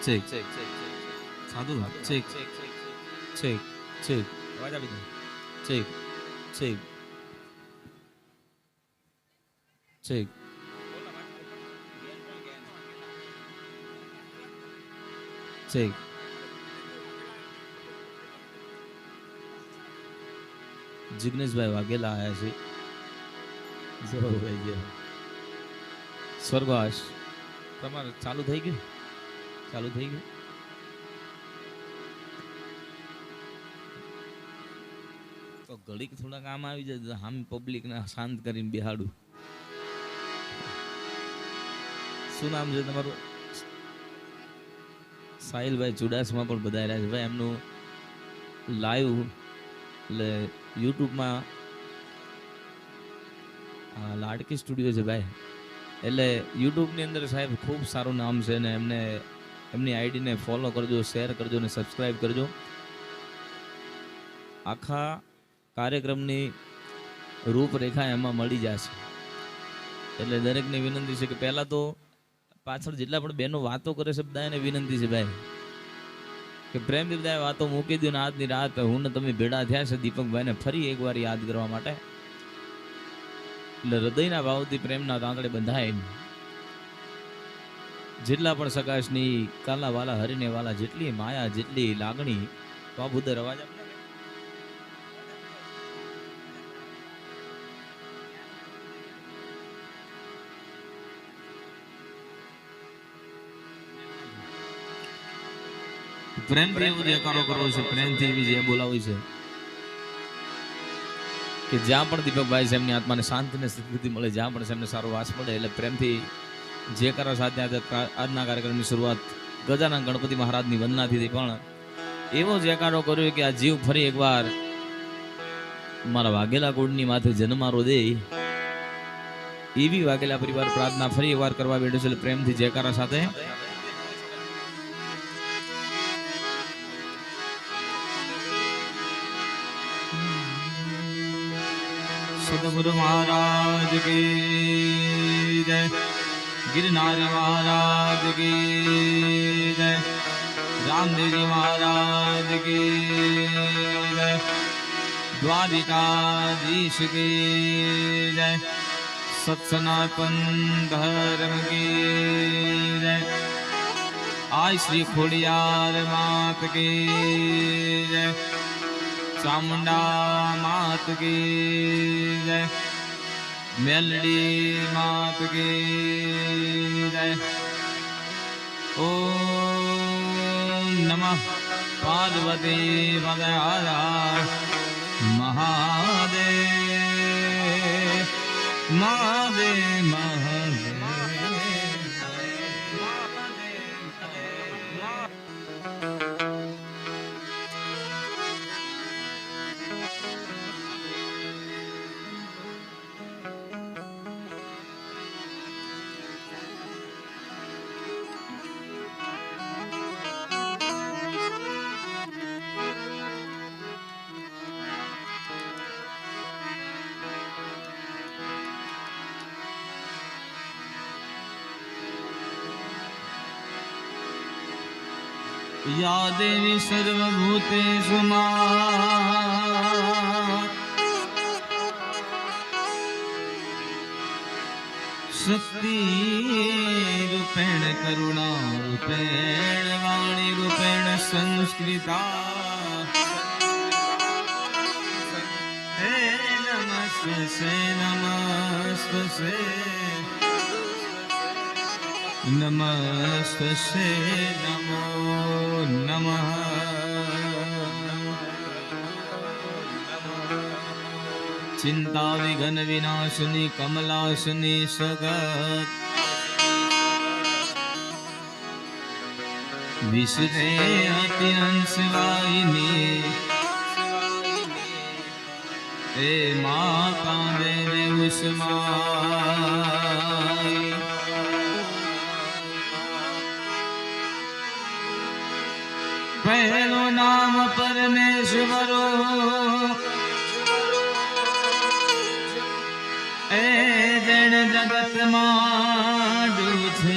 Check સાધુ check check check અવાજ આવી ગયો ચેક ચેક ચેક ચેક જિગ્નેશભાઈ વાઘેલા આયા છે જો ભાઈ જે સ્વર્ગવાસ તમારે ચાલુ થઈ ગયું તો ઘડીક થોડા કામ આવી જાય આમ પબ્લિક ને શાંત કરીને બેહાડું. શું નામ છે તમારું? સાહિલભાઈ ચુડાસમા પણ બધા રહ્યા છે ભાઈ. એમનું લાઈવ એટલે યુટ્યુબમાં લાડકી સ્ટુડિયો છે ભાઈ. એટલે યુટ્યુબની અંદર સાહેબ ખૂબ સારું નામ છે ને એમને એમની આઈડીને ફોલો કરજો, શેર કરજો ને સબસ્ક્રાઈબ કરજો. આખા કાર્યક્રમની રૂપરેખા એમાં મળી જશે. એટલે દરેકને વિનંતી છે કે પહેલાં તો પાછળ જેટલા પણ બહેનો વાતો કરે છે બધાને વિનંતી છે ભાઈ કે પ્રેમથી બધા વાતો મૂકી દો ને આજની રાત હું ને તમે ભેળા થયા છે દીપકભાઈને ફરી એકવાર યાદ કરવા માટે. એટલે હૃદયના ભાવથી પ્રેમના તાંતળે બંધાય. જેટલા પણ સકાશની કાલા વાલા હરીને વાલા જેટલી માયા જેટલી લાગણી તો આ બુદ્ધ અવાજ આપને પ્રેમથી એવું દેખાડો કરવો છે, પ્રેમથી એવી જે બોલાવી છે કે જ્યાં પણ દીપકભાઈ છે એમની આત્માને શાંતિ ને સ્થિતિ મળે, જ્યાં પણ એમને સારો વાસ મળે. એટલે પ્રેમથી જે કરો સાથે આજના કાર્યક્રમની શરૂઆત ગજાનન ગણપતિ મહારાજની વંદનાથી પણ એવો જયકારો કર્યો કે આ જીવ ફરી એકવાર મારા વાઘેલા કુળની માથે જન્મારો દે એવી વાઘેલા પરિવાર પ્રાર્થના ફરી એકવાર કરવા બેઠો છે. પ્રેમથી જયકારા સાથે सतगुरु महाराज की जय, गिरनारी महाराज की जय, रामदेव जी महाराज की जय, द्वारिकाधीश की जय, सत्सनातन धर्म की जय, आज श्री खोड़ियार मात की जय, चामुंडा मात की जय, मेलडी मात की जय. ओम नमः पार्वती पदहारा महादेव महादेव महादेव. या देवी सर्वभूतेषु शक्ति रूपेण करुणा रूपेण वाणी रूपेण संस्कृता. हे नमस्ते नमस्ते नमस्ते नमो नमः. चिंता विघ्न विनाशिनी कमलाशिनी सगत विश्वे अति अंशवाहिनी हे माता मेरे उस्माई. पहलो नाम परमेश्वरो ए जन जगत माडू छो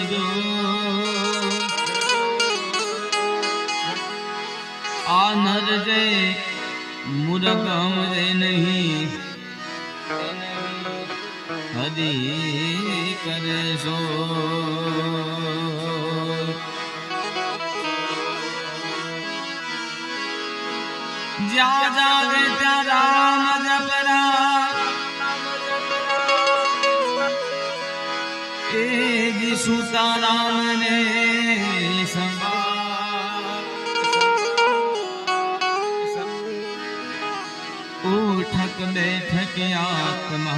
જે મૂરખ હમરે નહીં હરી કરે સો જ્યાં જાગે ત્યાં રામ જપરા એ દિશુ તારામ ને ઉઠક બેઠક આત્મા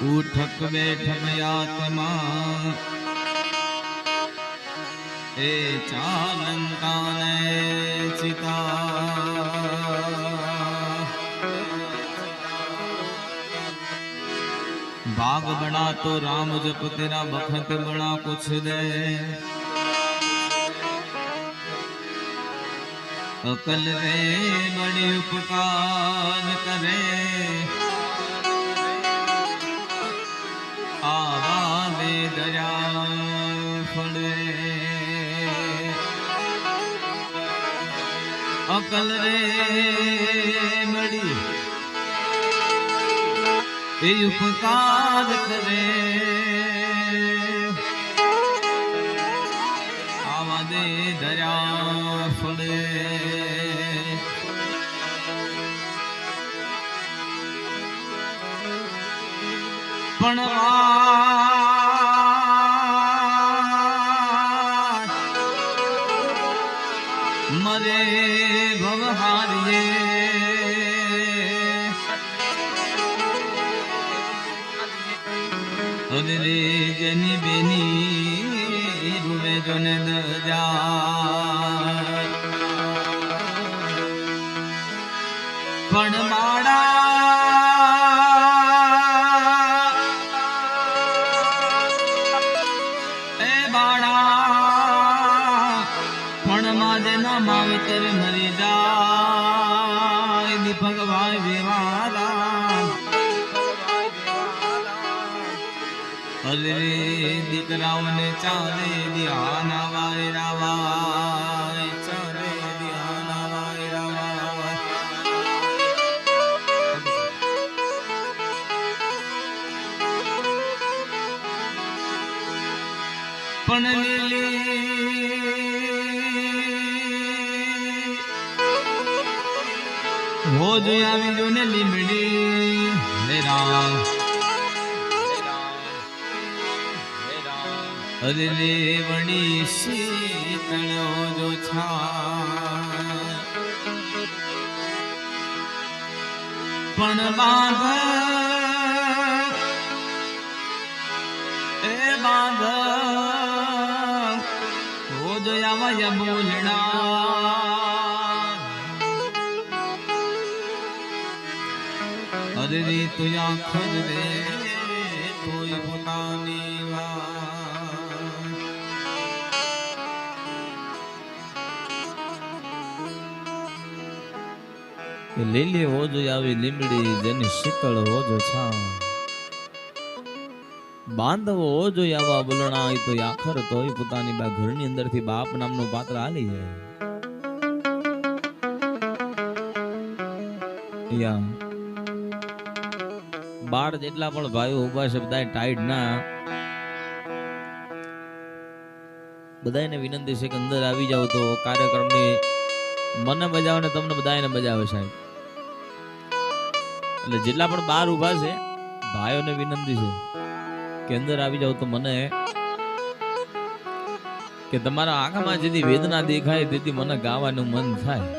ઉઠક બેઠક આત્મા એ ચાલંતાને ચિતા बाग बना तो राम जप तेरा बखत बड़ा कुछ दे अकल रे बड़ी उपकार करे आवा दे दया फड़े अकल रे बड़ी એ ઉપકાર કરે આવા દે દયા ફળે પણ મરે ભવહારીએ રે જની બેની રૂવે જન દજા પણ માડા એ બાળા પણ માજે ના માવતર મરી જાય દીપક ભાઈ વિવાદા અરે દીકરાઓને ચાલે ધ્યાન વાય રાવાય ચાલે ધ્યાન વાય રાવાય પણ લીલી હો જો આવી જો ને લીમડી હે રામ અરે રે વણી શીતળો જો છા પણ બાંધ એ બાંધ હો જો આવા બોલડા અરે રે તું આખર રે તોય પોતાની લીલી હોજો આવી લીમડી જેની શીતળ હોજો છા બાંધવો હોજો આવા બોલણા તો આખર તોય પોતાની બા ઘરની અંદર થી બાપ નામનું પાત્ર આલી જાય બાર જેટલા પણ ભાઈઓ ઉભા છે બધા ટાઈટ ના બધાને વિનંતી છે કે અંદર આવી જાવ તો કાર્યક્રમની મને મજા આવે ને તમને બધાને મજા આવે સાહેબ એટલે જેટલા પણ બહાર ઉભા છે ભાઈઓને વિનંતી છે કે અંદર આવી જાવ તો મને કે તમારા આંખમાં જેથી વેદના દેખાય તેથી મને ગાવાનું મન થાય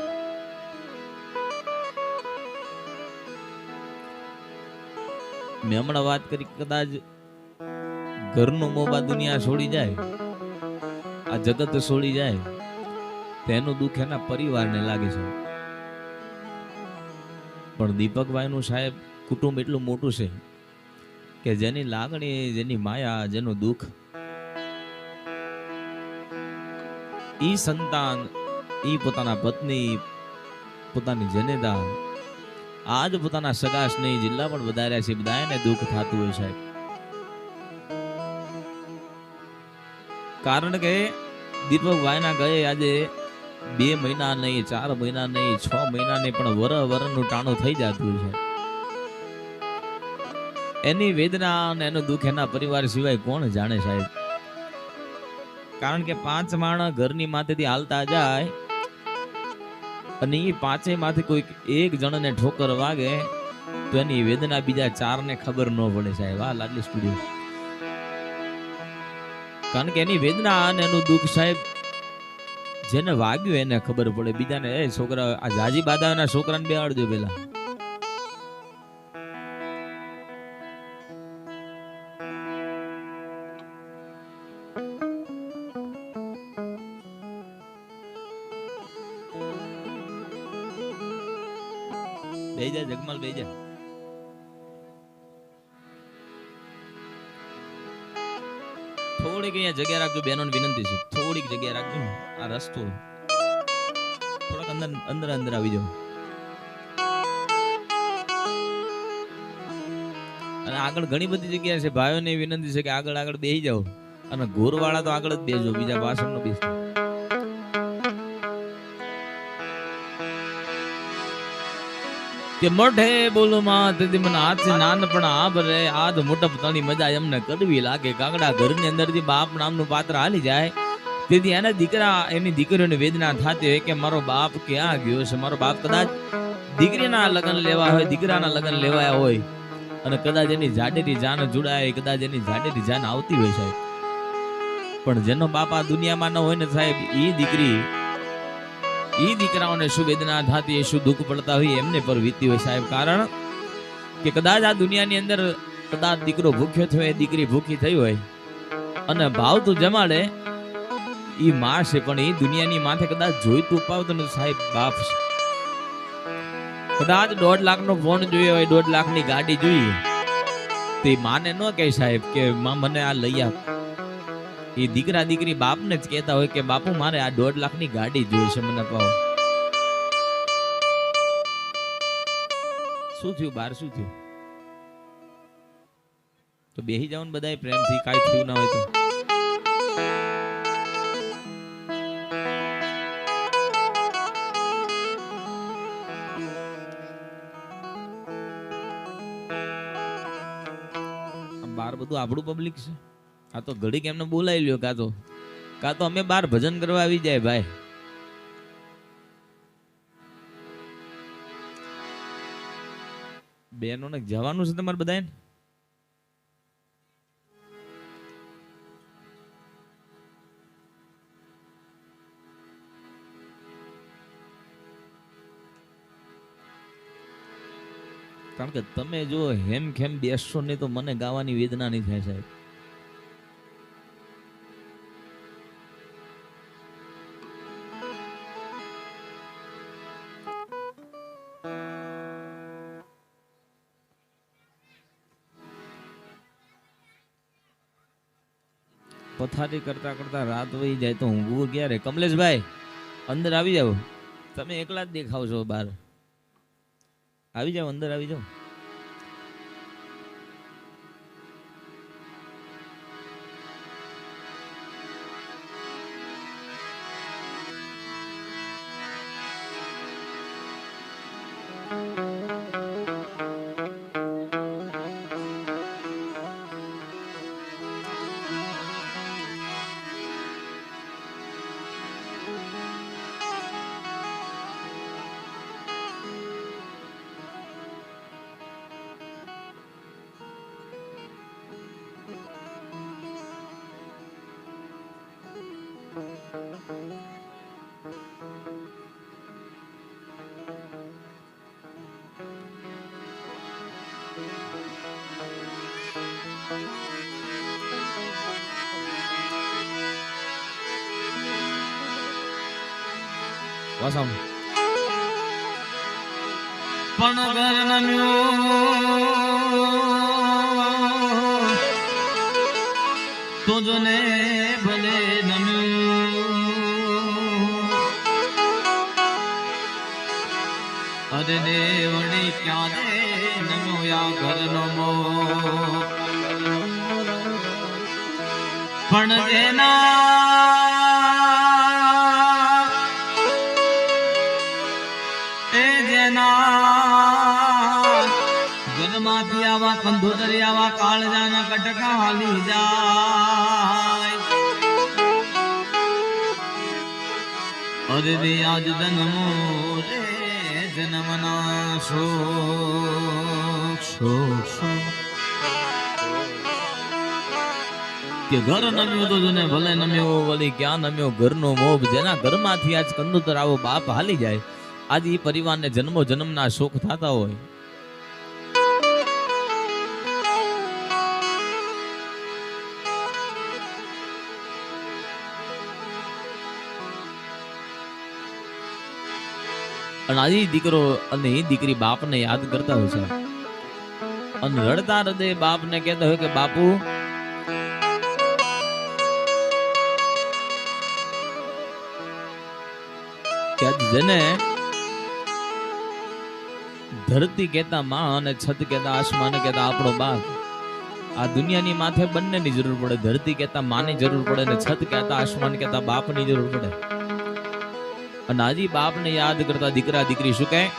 મેં હમણાં વાત કરી કદાચ ઘરનો મોબા દુનિયા છોડી જાય આ જગત છોડી જાય તેનું દુઃખ એના પરિવારને લાગે છે પણ દીપકભાઈ નું સાહેબ કુટુંબ એટલું મોટું છે કે જેની લાગણી જેની માયા જેનું દુઃખ ઈ સંતાન ઈ પોતાના પત્ની પોતાની જનેતા આજ પોતાના સગા સ્નેહી જિલ્લા પણ વધાર્યા છે બધાને દુઃખ થતું હોય સાહેબ કારણ કે દીપકભાઈના ગયે આજે 2 મહિના નહીં, 4 મહિના નહીં, 6 મહિના નહીં, પણ વરનું ટાણું થઈ જતું છે. એની વેદના અને એનું દુઃખ એના પરિવાર સિવાય કોણ જાણે સાહેબ. કારણ કે 5 માણસ ઘરની માથેથી હાલતા જાય અને એ 5 માંથી કોઈ એક જણને ઠોકર વાગે તો એની વેદના બીજા 4 ને ખબર ન પડે સાહેબ. આ લાડલી સ્ટુડિયો, કારણ કે એની વેદના અને એનું દુઃખ સાહેબ જેને વાગ્યું એને ખબર પડે. બીજાને એ છોકરા આ જાજી બાદાના છોકરાને બેહાડજો પેલા. બેજા જગમાલ બેજા. થોડીક અહીંયા જગ્યા રાખજો, બહેનોને વિનંતી છે, થોડીક જગ્યા રાખજો. આ રસ્તો થોડાક અંદર આવી જાઓ. અને આગળ ઘણી બધી જગ્યા છે, ભાઈઓને વિનંતી છે કે આગળ બેસી જાઓ. અને ઘોરવાળા તો આગળ જ બેસજો, બીજા પાછળ નો બેસજો. કે મોઢે બોલો માં તેથી મને હાથ નાનપણ આભરે આજ મોટપ તણી મજા એમને કરવી લાગે. કાગડા ઘરની અંદરથી બાપ નામનું પાત્ર હાલી જાય તેથી એના દીકરા એની દીકરીઓને વેદના થતી હોય કે મારો બાપ ક્યાં ગયો છે. મારો બાપ કદાચ દીકરીના લગ્ન લેવા હોય, દીકરાના લગ્ન લેવાયા હોય અને કદાચ એની જાડેરી જાન જોડાય, કદાચ એની જાડેરી જાન આવતી હોય સાહેબ. પણ જેનો બાપ આ દુનિયામાં ન હોય ને સાહેબ, ઈ દીકરાઓને શું વેદના થતી હોય, શું દુઃખ પડતા હોય એમને પર વીતી હોય સાહેબ. કારણ કે કદાચ આ દુનિયાની અંદર કદાચ દીકરો ભૂખ્યો થયો હોય, દીકરી ભૂખી થઈ હોય અને ભાવતું જમાડે ઈ માં છે, પણ એ દુનિયાની માથે કદાચ જોઈતું પાવતું ને સાહેબ બાપ છે. કદાચ 1.5 લાખનો ફોન જોયો હોય, 1.5 લાખની ગાડી જોઈએ તો એ માને ન કહે સાહેબ કે માં મને આ લઈ આપ. એ દીકરા દીકરી બાપને જ કહેતા હોય કે બાપુ મારે આ 1.5 લાખની ગાડી જોઈએ છે, મને કહો. શું થયું બાર, શું થયું? તો બેહી જાવ ને બધાય પ્રેમથી, કાંઈ થયું ના હોય તો. બાર બધું આપણું પબ્લિક છે. આ તો ઘડીક એમને બોલાવી લ્યો, કાં તો અમે બાર ભજન કરવા આવી જાય ભાઈ. બેનોને જવાનું છે તમારે બધાને? કારણ કે તમે જો હેમ ખેમ બેસશો નહીં તો મને ગાવાની વેદના નહીં થાય સાહેબ. પથારી કરતા કરતા રાત વહી જાય તો ઊંઘવું ક્યારે? કમલેશભાઈ અંદર આવી જાઓ, તમે એકલા જ દેખાવ છો બહાર. આવી જાઓ, અંદર આવી જાઓ. વાસમ પણ ગરનમ્યો તુજને ભલે નમ્યો અરે દેવણી ક્યાં દે નમ્યો યા ઘરનો મો પણ જેના જન્માથી આવા કંધોતરી આવા કાળજાના કટકા હાલી જાય અરે રે આજ જન્મો રે જન્મના શોક શોક શોક કે ઘર નમ્યો તો જને ભલે નમ્યો વળી ક્યાં નમ્યો ઘરનો મોભ જેના ઘરમાંથી આજ કંદોતર આવો બાપ હાલી જાય આજ ઈ પરિવારને જન્મો જન્મના શોક થતા હોય અને આજે દીકરો અને એ દીકરી બાપને યાદ કરતા હોય છે અને રડતા હૃદય બાપને કહેતા હોય કે બાપુ જેને ધરતી કહેતા માં અને છત કહેતા આસમાન કહેતા આપણો બાપ આ દુનિયાની માથે બંનેની જરૂર પડે ધરતી કહેતા માની જરૂર પડે ને છત કહેતા આસમાન કહેતા બાપની જરૂર પડે અને આજે બાપને યાદ કરતા દીકરા દીકરી શું કહે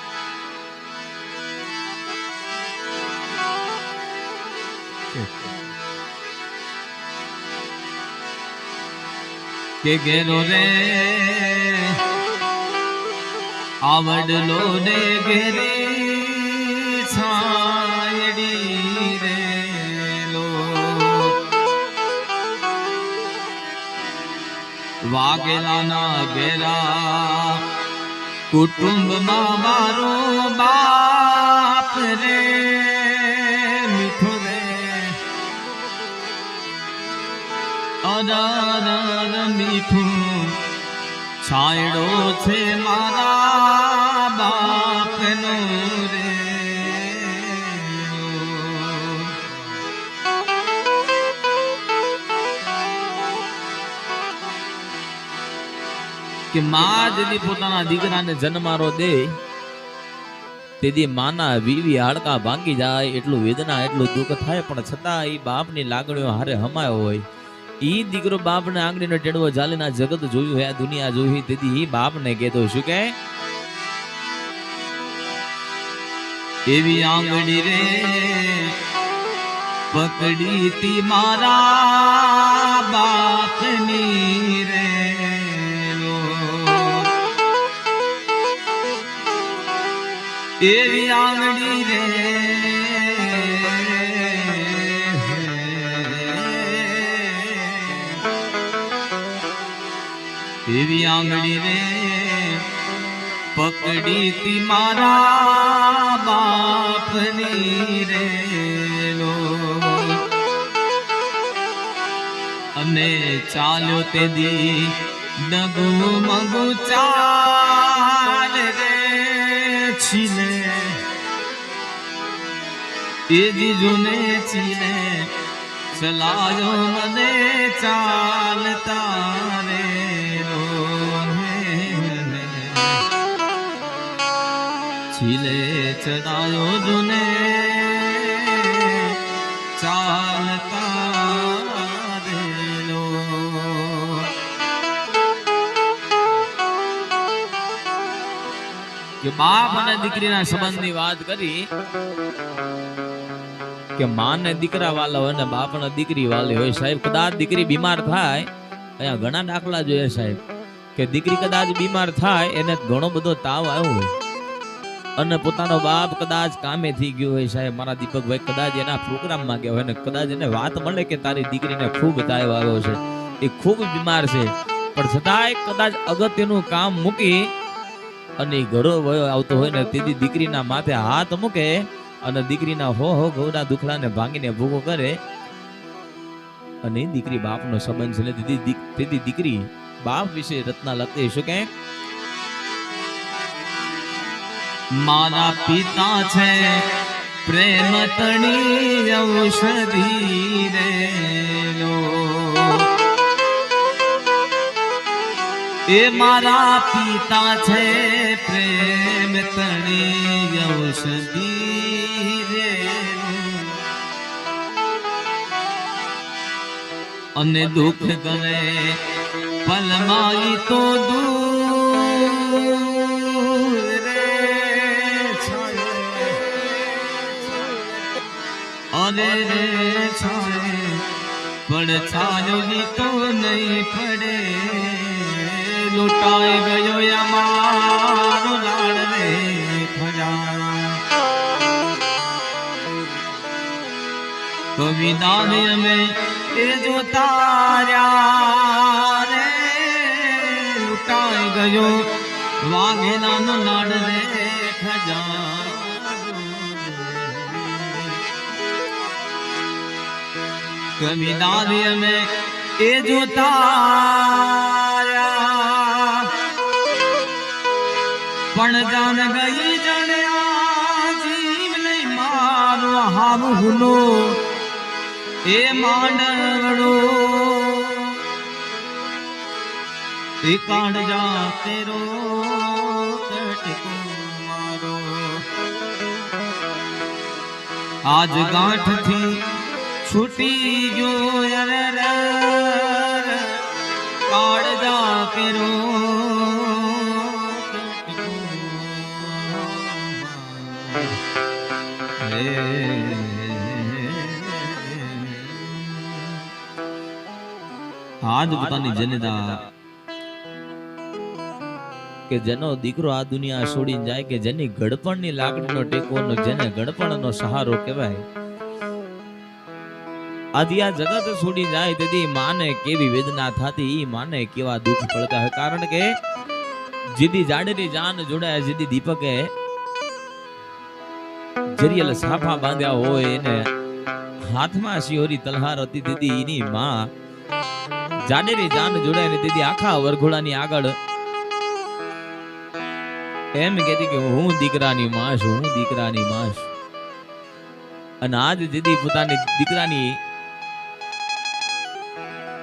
કે ઘેરો રે આવડલો ને ઘેરે છાયડી રે લો વાગેલાના ઘેરા કુટુંબમાં મારો બાપ રે મીઠો રે અડાર મીઠું છાયડો છે મારા બાપનો રે કે માં જેથી પોતાના દીકરાને જન્મારો દે તેથી માના વીવી હાડકા ભાંગી જાય એટલું વેદના એટલું દુઃખ થાય પણ છતાં એ બાપની લાગણીઓ હારે હમાયો હોય ઈ દીકરો બાપને આંગળીનો ટેડવો જાલીના જગત જોયું હે દુનિયા જોઈ તેથી ઈ બાપને કહેતો શું કે એવી આંગળી રે પકડી તી મારા બાપની રે એવી આંગળી રે એવી આંગળી રે પકડી તી મારા બાપની રે અને ચાલ્યો તે દી ડગુ મગુ ચાલ રે છીલે એ જીજુને છીલે ચલાયો મને ચાલતા રે છીલે ચડાયો જુને ચાલતા રેલો કે બાપ અને દીકરીના સંબંધની વાત કરી કે માને દીકરા વાલા હોય ને બાપ અને દીકરી વાલી હોય સાહેબ કદાચ દીકરી બીમાર થાય અહીંયા ઘણા દાખલા જોઈએ સાહેબ કે દીકરી કદાચ બીમાર થાય એને ઘણો બધો તાવ આવ્યો હોય અને પોતાનો બાપ કદાચ કામે થઈ ગયો હોય સાહેબ મારા દીપકભાઈ કદાચ એના પ્રોગ્રામમાં ગયા હોય ને કદાચ એને વાત મળે કે તારી દીકરીને ખૂબ તાવ આવ્યો છે એ ખૂબ બીમાર છે પણ છતાંય કદાચ અગત્યનું કામ મૂકી અને ઘરો વયો આવતો હોય ને તેથી દીકરીના માથે હાથ મૂકે અને દીકરીના હો ગૌડા દુખડાને ભાંગીને ભૂગો કરે અને દીકરી બાપનો સંબંધ છે તેથી દીકરી બાપ વિશે રત્ના લખતી શું કે મારા પિતા છે પ્રેમ તણી ઔષધિ રે લો એ મારા પિતા છે પ્રેમ તણી ઔષધિ રે અને દુઃખ કરે પલમાઈ તો દૂર રે અરે રે છાય પણ છાયો તો નહીં પડે લૂંટાઈ ગયો અમારો લાડ રે ખજાના તો વિદાન અમે એ જો તાર્યા રે લૂંટાઈ ગયો વાઘેલાનો લાડ રે ખજાના કવિદાન અમે એ જો તાર્યા પણ જાન ગઈ જણ્યા જીવ લઈ મારો હાવ હુનો એ માંડવડો એ કાંડ જા તેરો કટકો મારો આજ ગાંઠ થી છૂટી ગયો કાળ જા કેરો આજ પોતાની જનતા કે જેનો દીકરો આ દુનિયા છોડીને જાય કે જેની ગડપણની લાકડીનો ટેકોનો જેને ગડપણનો સહારો કહેવાય આદિ આ જગત છોડી જાય તેથી માને કેવી વેદના થતી ઈ માને કેવા દુઃખ પડતા હોય કારણ કે જીદી જાડેરી જાન જોડાયા જીદી દીપકે જરિયલ સાફા બાંધ્યા હોય એને હાથમાં શિહોરી તલહાર હતી દીદી એની માં જાડેરી જાન જોડાય ને દીદી આખા વરઘોડાની આગળ એમ કહેતી કે હું દીકરાની માં છું હું દીકરાની માં છું અને આજ દીદી પોતાની દીકરાની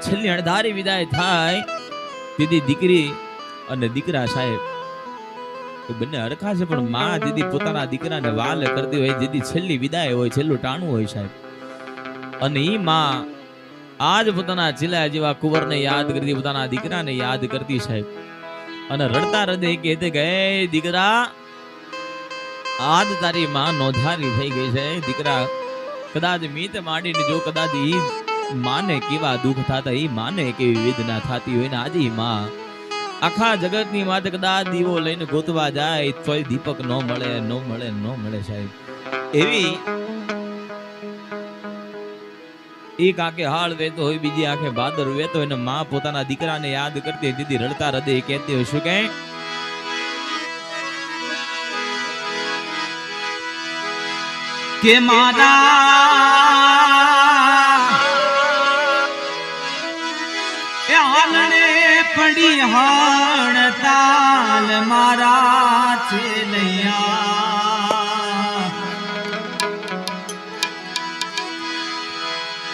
છેલ્લી અણધારી વિદાય થાય દીદી દીકરી અને દીકરા સાહેબ બંને હરખા છે પણ માં દીદી પોતાના દીકરાને વાલ કરતી હોય દીદી છેલ્લી વિદાય હોય છેલ્લું ટાણું હોય સાહેબ અને ઈ માં આજ પોતાના ચીલા જેવા કુંવરને યાદ કરતી પોતાના દીકરાને યાદ કરતી સાહેબ અને રડતા હૃદય કહેતે કે દીકરા આજ તારી માં નોંધારી થઈ ગઈ છે દીકરા કદાચ મીત માંડીને જો કદાચ ઈ માને કેવા દુઃખ થતા ઈ માને કેવી વેદના થતી હોય ને આજે માં આખા જગતની માથે કદાચ દીવો લઈને ગોતવા જાય તોય દીપક ન મળે સાહેબ એવી એક આંખે હાળ વેતો હોય બીજી આંખે ભાદર વેતો હોય ને માં પોતાના દીકરાને યાદ કરતી દીદી રડતા હૃદય કહેતી હોય શું કે મારા હાલને પડી હાણ તાલ મારા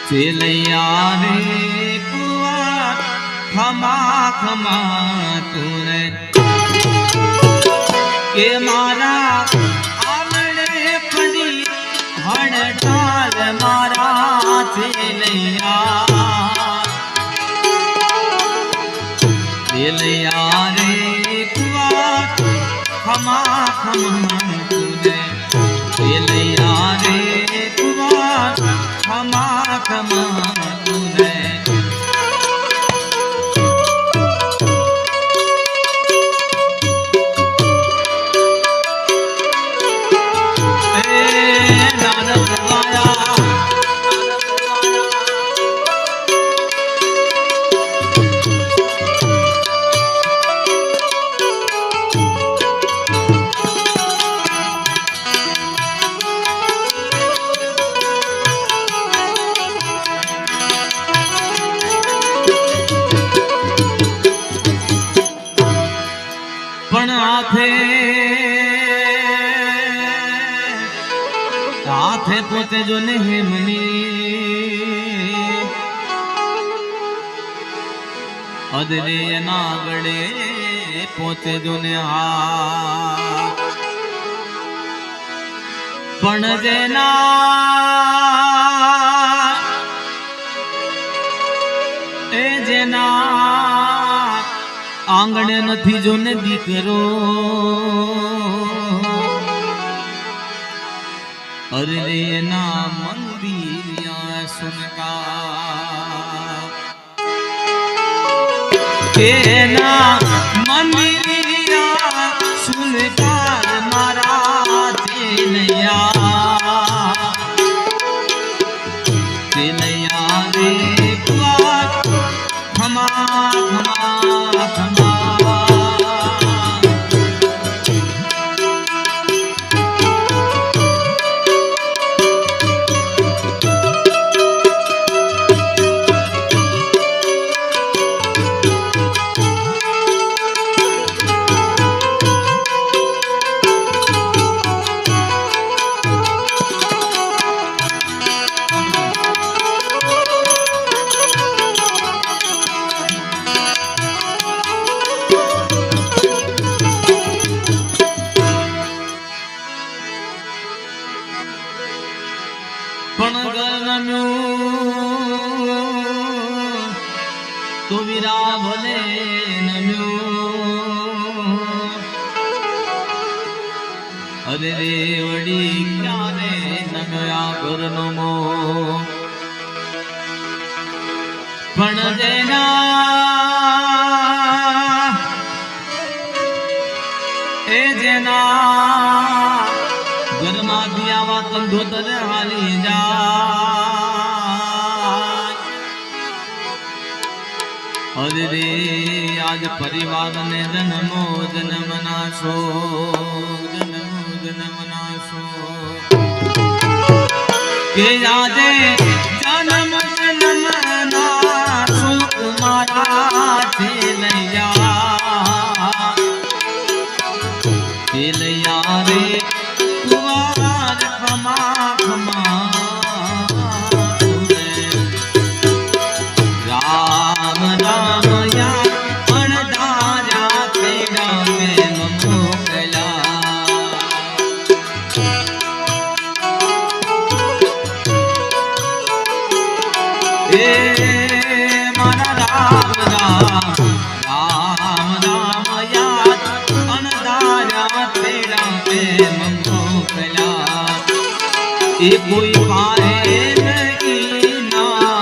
ચેલૈયા રે કુવા ખમા ખમા તુને કે મારા આલને પડી હાણ તાલ મારા ચેલૈયા ચેલૈયા રે કુવા ખમા ખમા તુને ચેલૈયા રે કુવા ખમા ખમા તુને હાથે પોતે જો ને હેમની અદરે નાગડે પોતે જો ને હા પણ જેના આંગણે નથી જો ને દીકરો અરે ના મંદિર સુનકા કેના મંદિર સુનકાર મારા તેનયા રે ખમા ખમા ખમા તો વીરા ભલે નમ્યો અરે રે વડી ક્યારે નમ્યા ઘરનો મો પણ જેના ઘરમાંથી આવા કંધોતર હાલી જાય અરે રે આજ પરિવાર ને જન્મો જન્મના શોક કે આજે જન્મ જન્મના સુખ મારા છે લૈયા રે કુવાર ખમા ખમા રામ રામ યા અણધાર્યા તેડા મેં મોકલા એ મારા રામ રામ રામ યા અણધાર્યા તેડા મેં મોકલા એ કોઈ પારે નહીં ના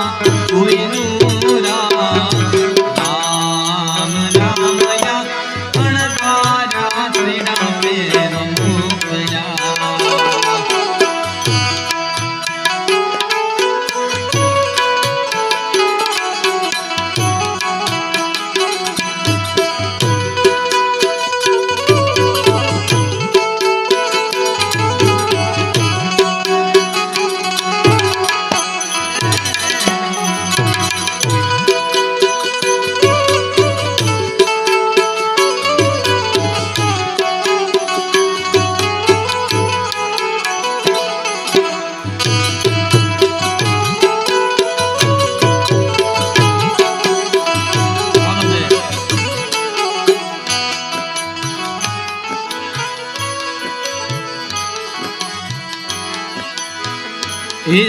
કોઈ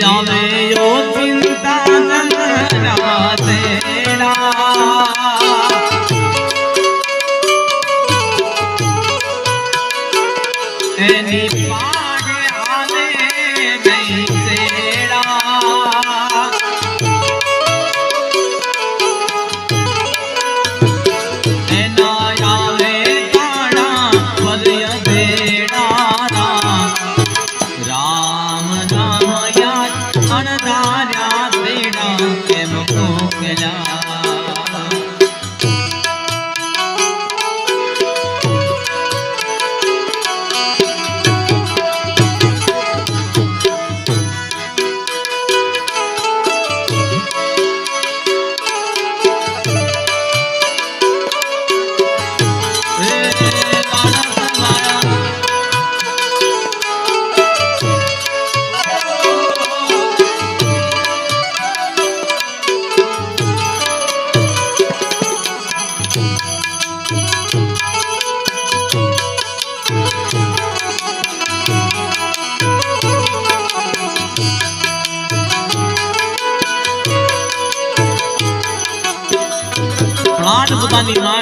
આવે યો ચિંતા જમરા તેડા એની પાડે આલે નહીં તેડા એના આવે કાણા વદય દેડા રામ નામ અણધાર્યા તેડા કેમ મોકલ્યા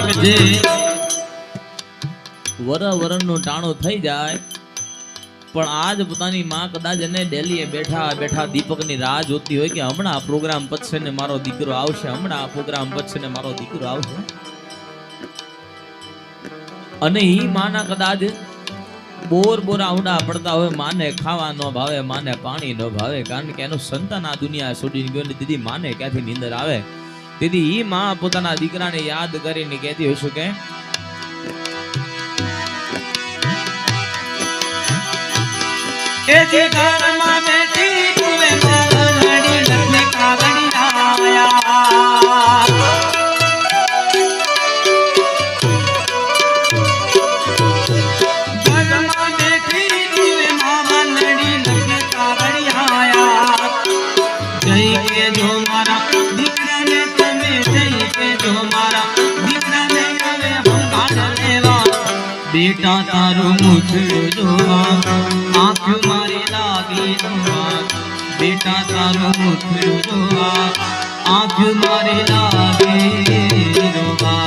કે જે વરનું ટાણું થઈ જાય પણ આજ પોતાની માં કદાચ એને ડેલીએ બેઠા બેઠા દીપકની રાહ જોતી હોય કે હમણાં આ પ્રોગ્રામ પતશે ને મારો દીકરો આવશે, હમણાં આ પ્રોગ્રામ પતશે ને મારો દીકરો આવશે. અને ઈ માના કદાચ બોર આવડા પડતા હોય, માને ખાવા ન ભાવે, માને પાણી ન ભાવે, કારણ કે એનું સંતાન આ દુનિયા છોડીને ગયો ને દીદી માને ક્યાંથી નીંદર આવે. તેથી ઈ માં પોતાના દીકરાને યાદ કરીને કહેતી હોય છે કે એ જે ઘરમાં બેઠી તુમે માનડી લખને કાગડી આયા. ઘરમાં બેઠી તુમે માનડી લખને કાગડી આયા. જઈ કે જો મારા દીકરાને તમે જઈ કે જો મારા દીકરાને હવે હંગાડ લેવા. બેટા તારું મુખડું જોવા આંખ મારી લાગી જોવા. બેટા તારું મુખડું જોવા આંખ મારી લાગી જોવા.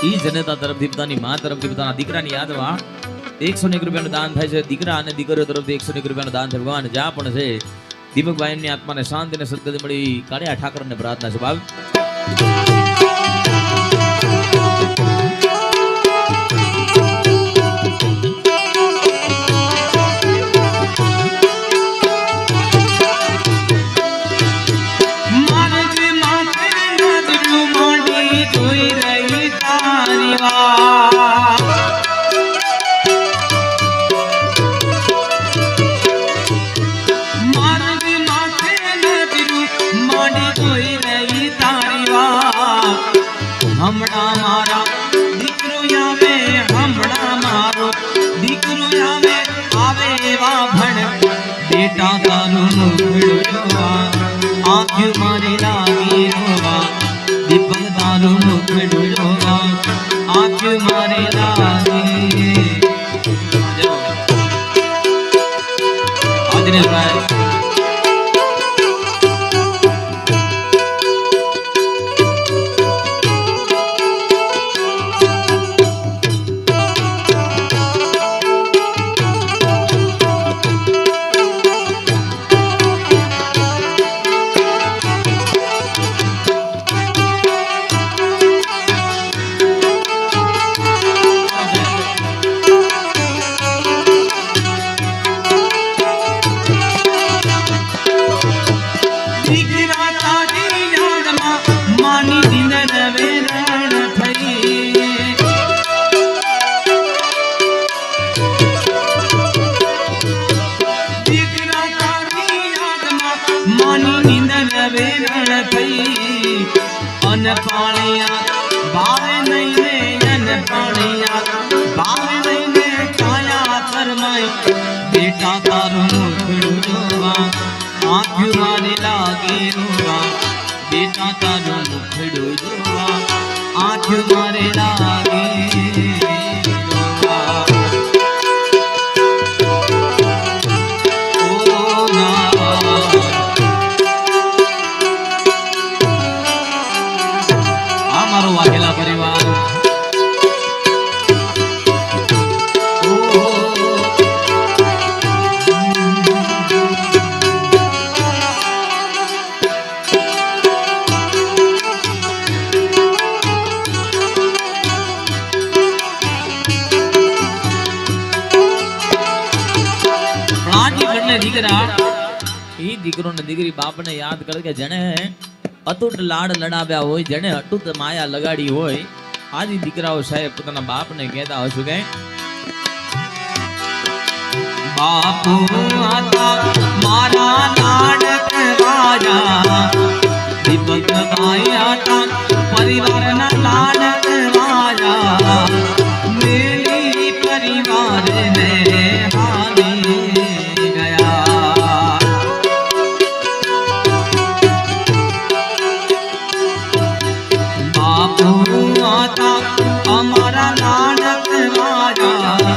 ઈ જનતા તરફથી પોતાની માં તરફથી પોતાના દીકરાની યાદમાં 101 રૂપિયાનું દાન થાય છે. દીકરા અને દીકરીઓ તરફથી 101 રૂપિયાનું દાન થાય. ભગવાન જ્યાં પણ છે દીપકભાઈની આત્માને શાંતિ અને સદગતિ મળી કાળિયા ઠાકરને પ્રાર્થના છે. ભાવ હમણાં મારા દીકરો આવે, હમણાં મારો દીકરો આવે, આવે એવા ભણ. બેટા તારું મુખડું જોવા આંખ મારી લાગી રોવા. દીપક તારું મુખડું જોવા આંખ મારી લાગી. આદિનેશભાઈ પાણીયા ભાવે નહીં ને અન પાણીયા ભાવે નહીં ને કાયા કરમાય. બેટા તારું મુખડું જોવા આંખ મારી લાગી રોવા. બેટા તારું મુખડું જોવા આંખ મારી લાગી રોવા. મારો વાઘેલા પરિવાર દીકરા ઈ દીકરો ને દીકરી બાપને યાદ કરે કે જેને અતૂટ લાડ લડાવ્યા હોય, જેને અતૂટ માયા લગાડી હોય. આજ દીકરાઓ સાહેબ પોતાના બાપને કહેતા હશો કે બાપુ આતા મારા લાડક રાજા. દીપકભાઈ આતા પરિવારના લાડક રાજા. મેલી પરિવારને હાલી અમારા લાડક રાજા.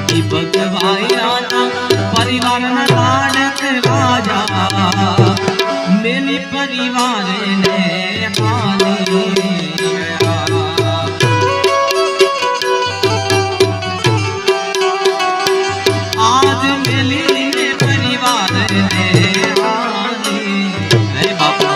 દીપકભાઈ આતા પરિવારના લાડક રાજા. મેલી પરિવાર ને હાલી ગયા આજ મેલી ને પરિવાર ને હાલી હે બાપુ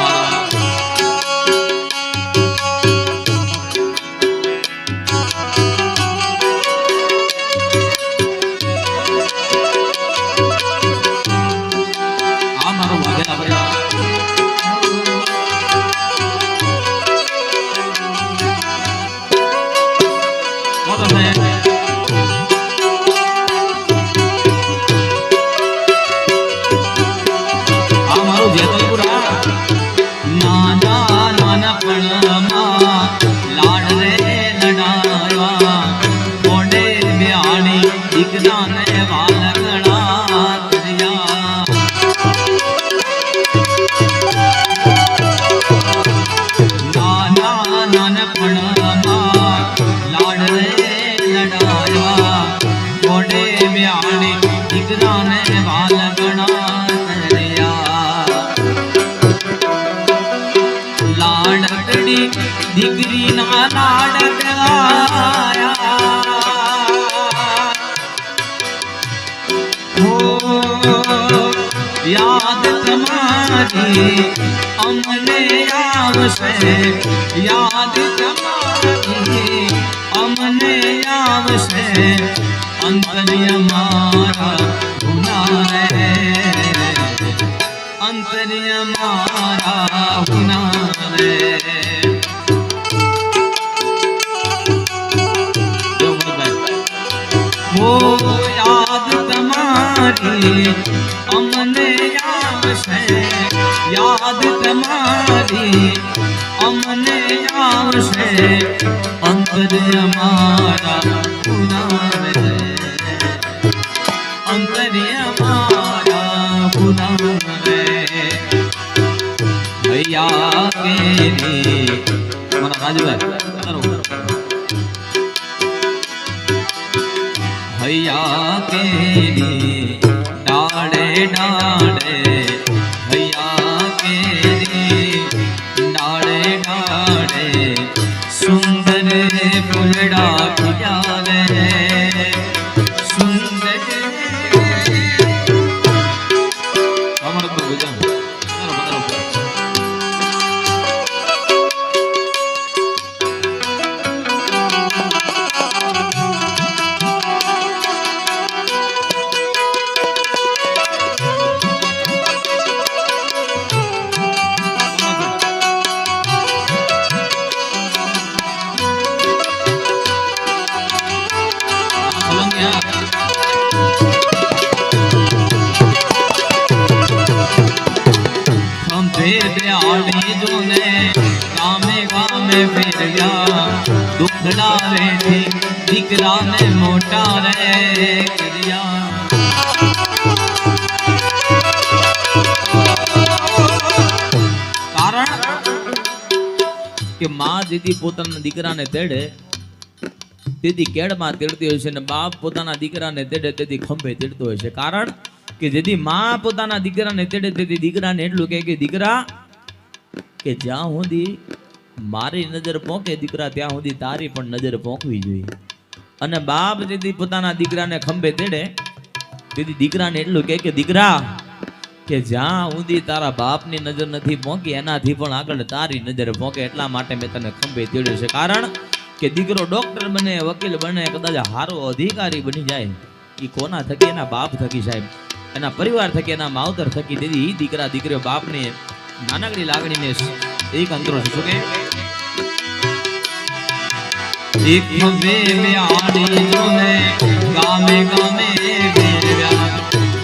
દીકરી ના લાડ યાદ તમારી અમને આવશે યાદ તમારી અમને આવશે અંતર્ય મારા ગુના રે અંતર્ય મારા ગુના રે યાદ તમારી અમને આવશે યાદ તમારી અમને આવશે અંતર્ય મારા ગુના રે અંતર્ય મારા ગુના રે ભૈયા કેરી મારા રાજુભાઈ भैया केरी डाड़े डाड़े भैया केरी डाड़े डाड़े सुंदर फुलड़ा खिया रे सुंदर अमर तो गुजर दुखड़ा रे दीकरा ने मोटा रे करिया कारण કે માં જેથી પોતાના દીકરાને તેડે તેથી કેડમાં તેડતી હોય છે અને બાપ પોતાના દીકરાને તેડે તેથી ખંભે તેડતો હોય છે કારણ કે જેથી માં પોતાના દીકરાને તેડે તેથી દીકરાને એટલું કહે કે દીકરા કે જ્યાં સુધી મારી નજર પોકે દીકરા ત્યાં સુધી તારી પણ નજર પોકવી જોઈએ અને બાપ જેથી પોતાના દીકરાને ખંભે તેડે તેથી દીકરાને એટલું કહે કે દીકરા કે જ્યાં સુધી તારા બાપની નજર નથી પોકી એનાથી પણ આગળ તારી નજર પોકે એટલા માટે મેં તને ખંભે તેડ્યો છે કારણ કે દીકરો ડોક્ટર બને વકીલ બને કદાચ હારો અધિકારી બની જાય એ કોના થકી એના બાપ થકી સાહેબ એના પરિવાર થકી એના માવતર થકી તેથી દીકરા દીકરીઓ બાપને નાનકડી લાગણીને એક અંતરો શું કે એક ખંભે બેહાડી જોને ગામે ગામે વેર્યા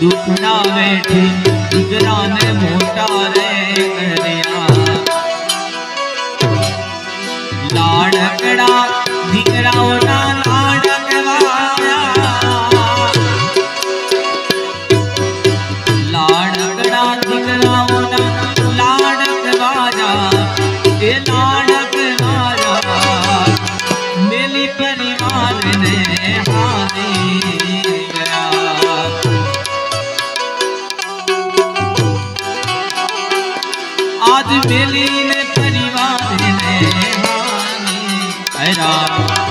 દુખડા વેઠી દીકરાને મોટા રે કર્યા લાડકડા દીકરાઓના લાડકડા દીકરાઓના લાડકવાયા એ લાડકવાયા મેલી પરિવારને હારી ગયા હાથ મેલીને પરિવારને માની હરા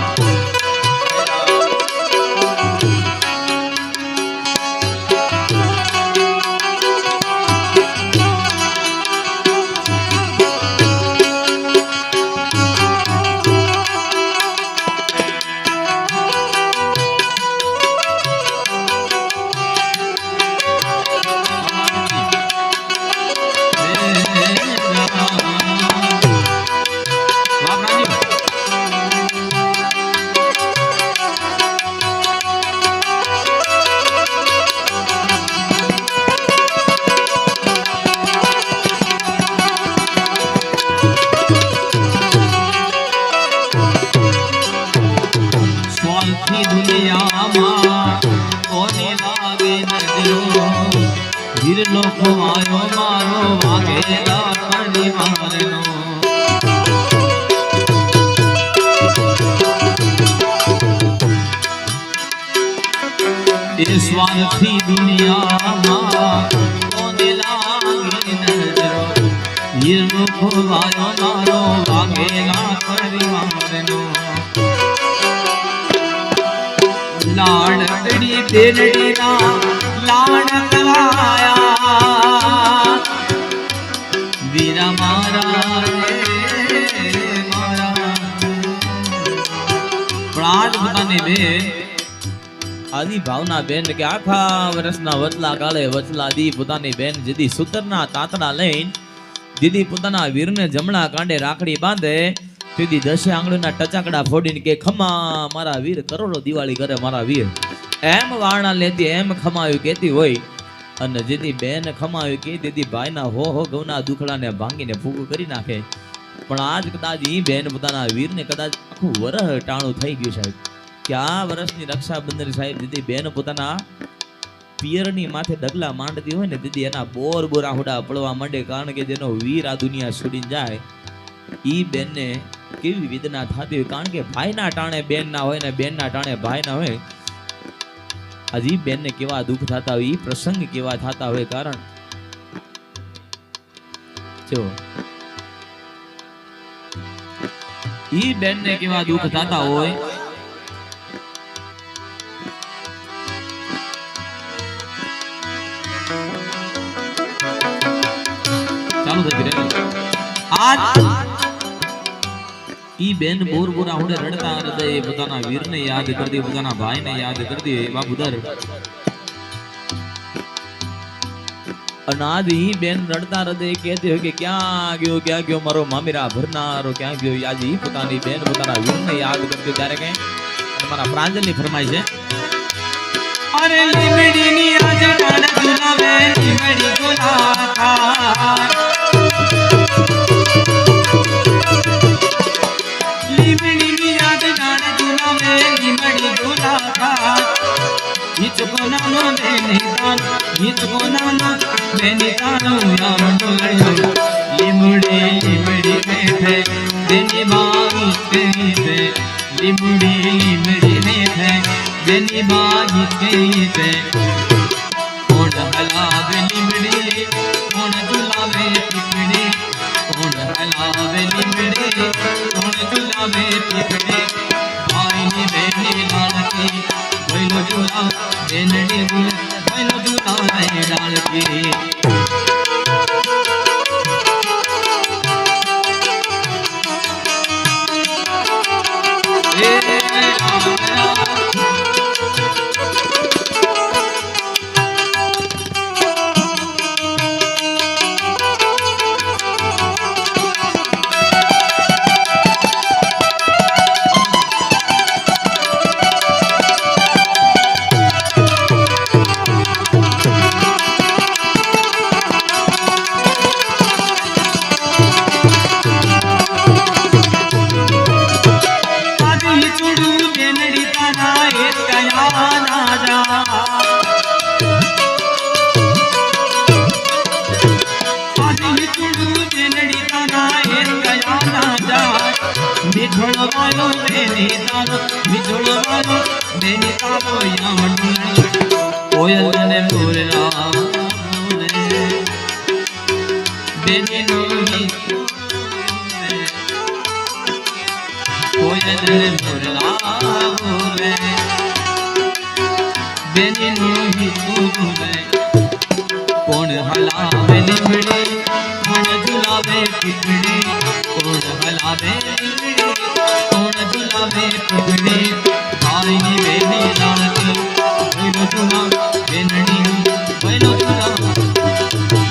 વીરલો ખોવાયો મારો વાગેલા પરિવારનો એ સ્વાર્થી દુનિયામાં કોને લાગી નજરો વીરલો ખોવાયો મારો વાગેલા પરિવારનો લાડકડી બેનડીના લાડ કરાયા વીરા મારા પણ આજ પોતાની બેન આદિ ભાવના બેન કે આખા વર્ષના વચલા કાળે વચલા દી પોતાની બેન જેદી સૂતરના તાતડા લઈને દીદી પોતાના વીરને જમણા કાંડે રાખડી બાંધે દીદી દશે આંગળીના ટચાકડા ફોડીને કે ખમા મારા વીર કરોડો દિવાળી કરે મારા વીર એમ વારણા લેતી એમ ખમાયું કેતી હોય અને જેથી બેન ખમાયું કે તેથી ભાઈના હો ગૌના દુખડાને ભાંગીને ફૂગું કરી નાખે પણ આજ કદાચ ઈ બેન પોતાના વીરને કદાચ આખું વરહ ટાણું થઈ ગયું સાહેબ કે આ વર્ષની રક્ષાબંધન સાહેબ જેથી બેન પોતાના પિયરની માથે ડગલા માંડતી હોય ને તેથી એના બોર આહુડા પડવા માંડે કારણ કે જેનો વીર આ દુનિયા છોડીને જાય ઈ બેનને કેવી વેદના થતી હોય કારણ કે ભાઈના ટાણે બેન ના હોય ને બેનના ટાણે ભાઈ ના હોય હજી બેન ને કેવા દુઃખ થતા હોય ઈ પ્રસંગ કેવા થતા હોય કારણ જો ઈ બેન ને કેવા દુઃખ થતા હોય ચાલુ થઈ ગયું આજ ઈ બેન બોર બોરા હોડે રડતા હૃદય પોતાના વીરને યાદ કરતી પોતાના ભાઈને યાદ કરતી બાબુદર અનાદ ઈ બેન રડતા હૃદય કહેતી હોય કે ક્યાં ગયો મારો મામીરા ભરનારો ક્યાં ગયો આજે ઈ પોતાની બેન પોતાના વીરને યાદ કરતી ત્યારે કઈ અને મારા પ્રાંજલની ફરમાઈ છે અરે લીમડીની આજ ડાળ ઝુલાવે લીમડી ગુલાતા हिचको नानो बेनितानो यामो लिमुड़ी लिमुड़ी में थे देनी बागी गई थे लिमुड़ी लिमुड़ी में थे देनी बागी गई थे कौन हलावे लिमुड़ी कौन झुलावे पिपड़ी कौन हलावे लिमुड़ी कौन झुलावे पिपड़ी भाई ने बेनी लालकी वैलो झूला बेनड़ी वैलो झूला रे डालकी બેનનો કોયલ મોરલા બોલે બેનનો બોલે કોણ હલાવે લીમડી કોણ ઝુલાવે પીપડી કોણ હલાવે લીમડી કોણ ઝુલાવે પીપડી ભાઈની બેની લાડકી ભઈનો ઝુલા બેનડી ભઈનો ઝુલા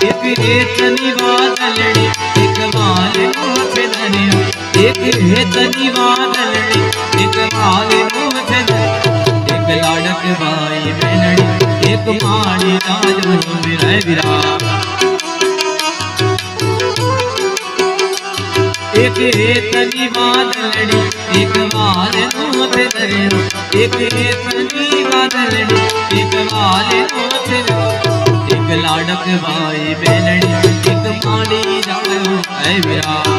એક હેતની વાદળડી એક વાલનો છે ધન્યો એક હેતની વાદળડી એક વાલનો છે ધન્યો એક લાડક ભાઈ બેનડી એક માડી રાજનો વિરય વિરા એક હેતની વાદળડી એક વાલનો છે ધન્યો એક હેતની વાદળડી એક વાલનો છે એક લાડક ભાઈ બેનડી એક માડી જાયો હે વિરા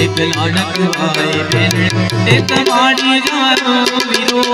એક લાડક ભાઈ બેનડી એક માડી જાયો વીરો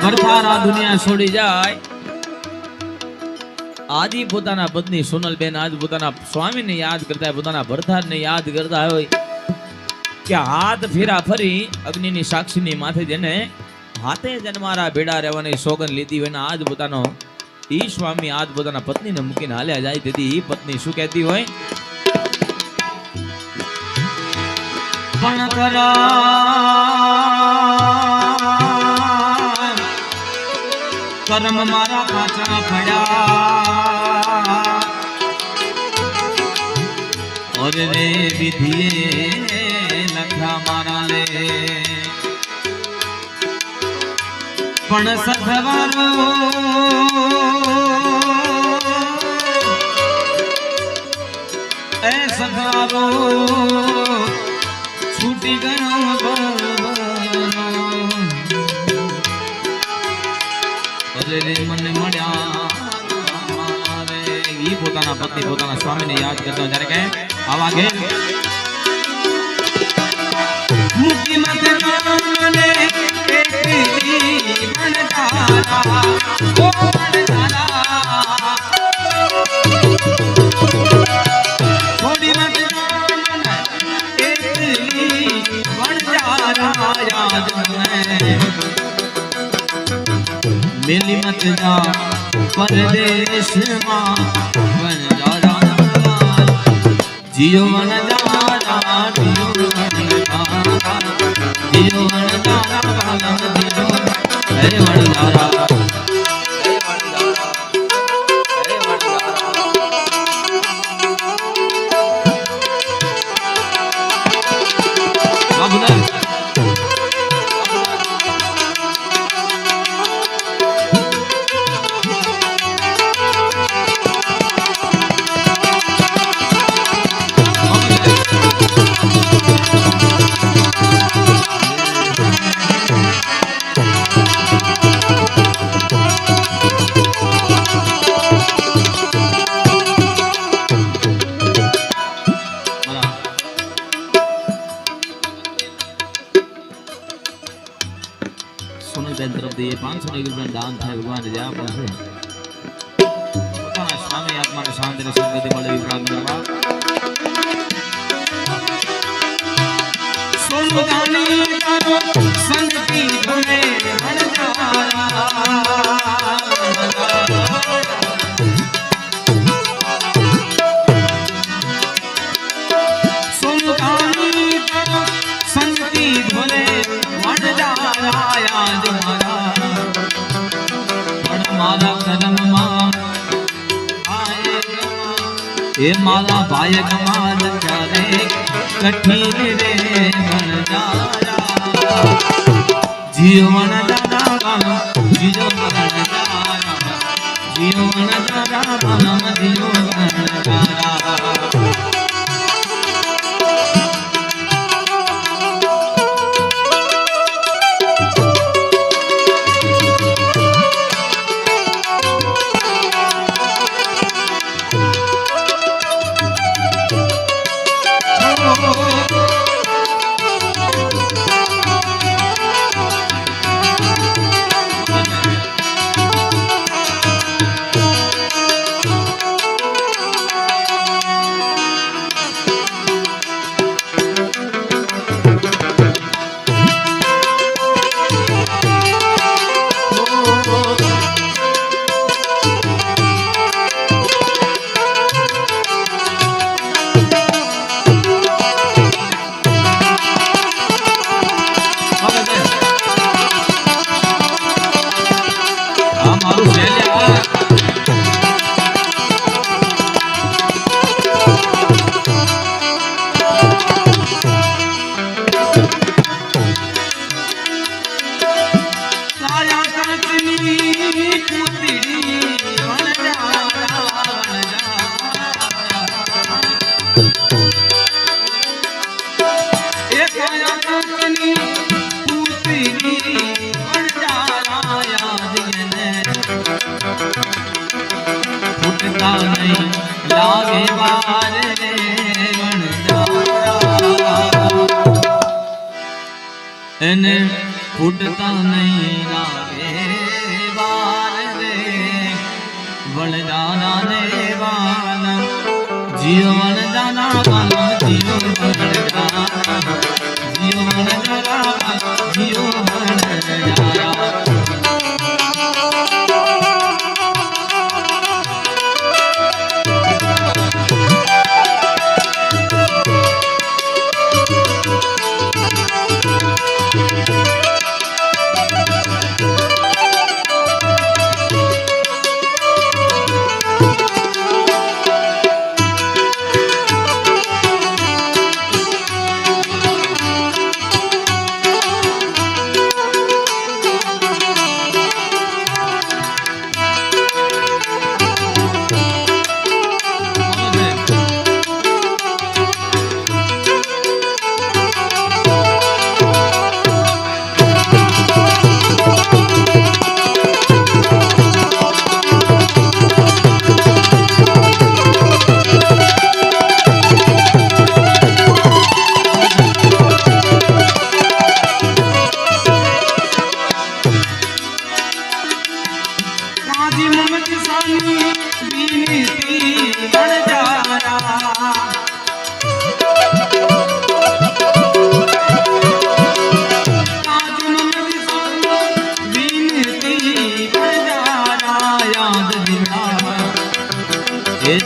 ભરથાર આ દુનિયા છોડી જાય આજી પોતાના પત્ની સોનલબેન આજ પોતાના સ્વામીને યાદ કરતા પોતાના ભરથારને યાદ કરતા હોય કે હાથ ફેરા ફરી અગ્નિની સાક્ષીની માથે જેને હાથે જન્મારા ભેડા રહેવાની સોગન લીધી હોય ને આજ પોતાનો ઈ સ્વામી આજ પોતાના પત્નીને મૂકીને હાલ્યા જાય તેથી ઈ પત્ની શું કહેતી હોય પણ કરા કર્મ મારા પાછા પડ્યા ઓર રે વિધિએ લખ્યા મારા રે પણ સથવારો એ સથવારો છૂટી ગયો મને મળ્યા ઈ પોતાના પત્ની પોતાના સ્વામીને યાદ કરતો જ્યારે કે આવા ઘેર મુક્તિ મત નામને એકલી બણજારા ઓ બણજારા થોડી મત નામને એકલી બણજારા યાદ મને मिली मत जा परदेश मां वन जा जियो वन जा जियो वन जा जियो वन जा जियो अरे वन जा સોનલબેન તરફથી 500 રૂપિયા દાન થાય ભગવાન જે આપે છે પોતાના સ્વામી આત્માને શાંતિ અને સદગતિ મળે એવી પ્રાર્થના સોનલદાની તારો સંગતિ ભલે ભણ જા એ મારા ભાઈ કમાલ ચાલે કઠિન રે વણજારા જીવન દાદા કામ જીવન દાદા જીવન દાદા કામ જીવન દાદા લાગે વાર રે એને ફૂટતા નહીં લાગે વાર રે વણજારા ને વાલા જીવન દાના વાલા જીવન વણજારા જીવન દાના જીવન વણજારા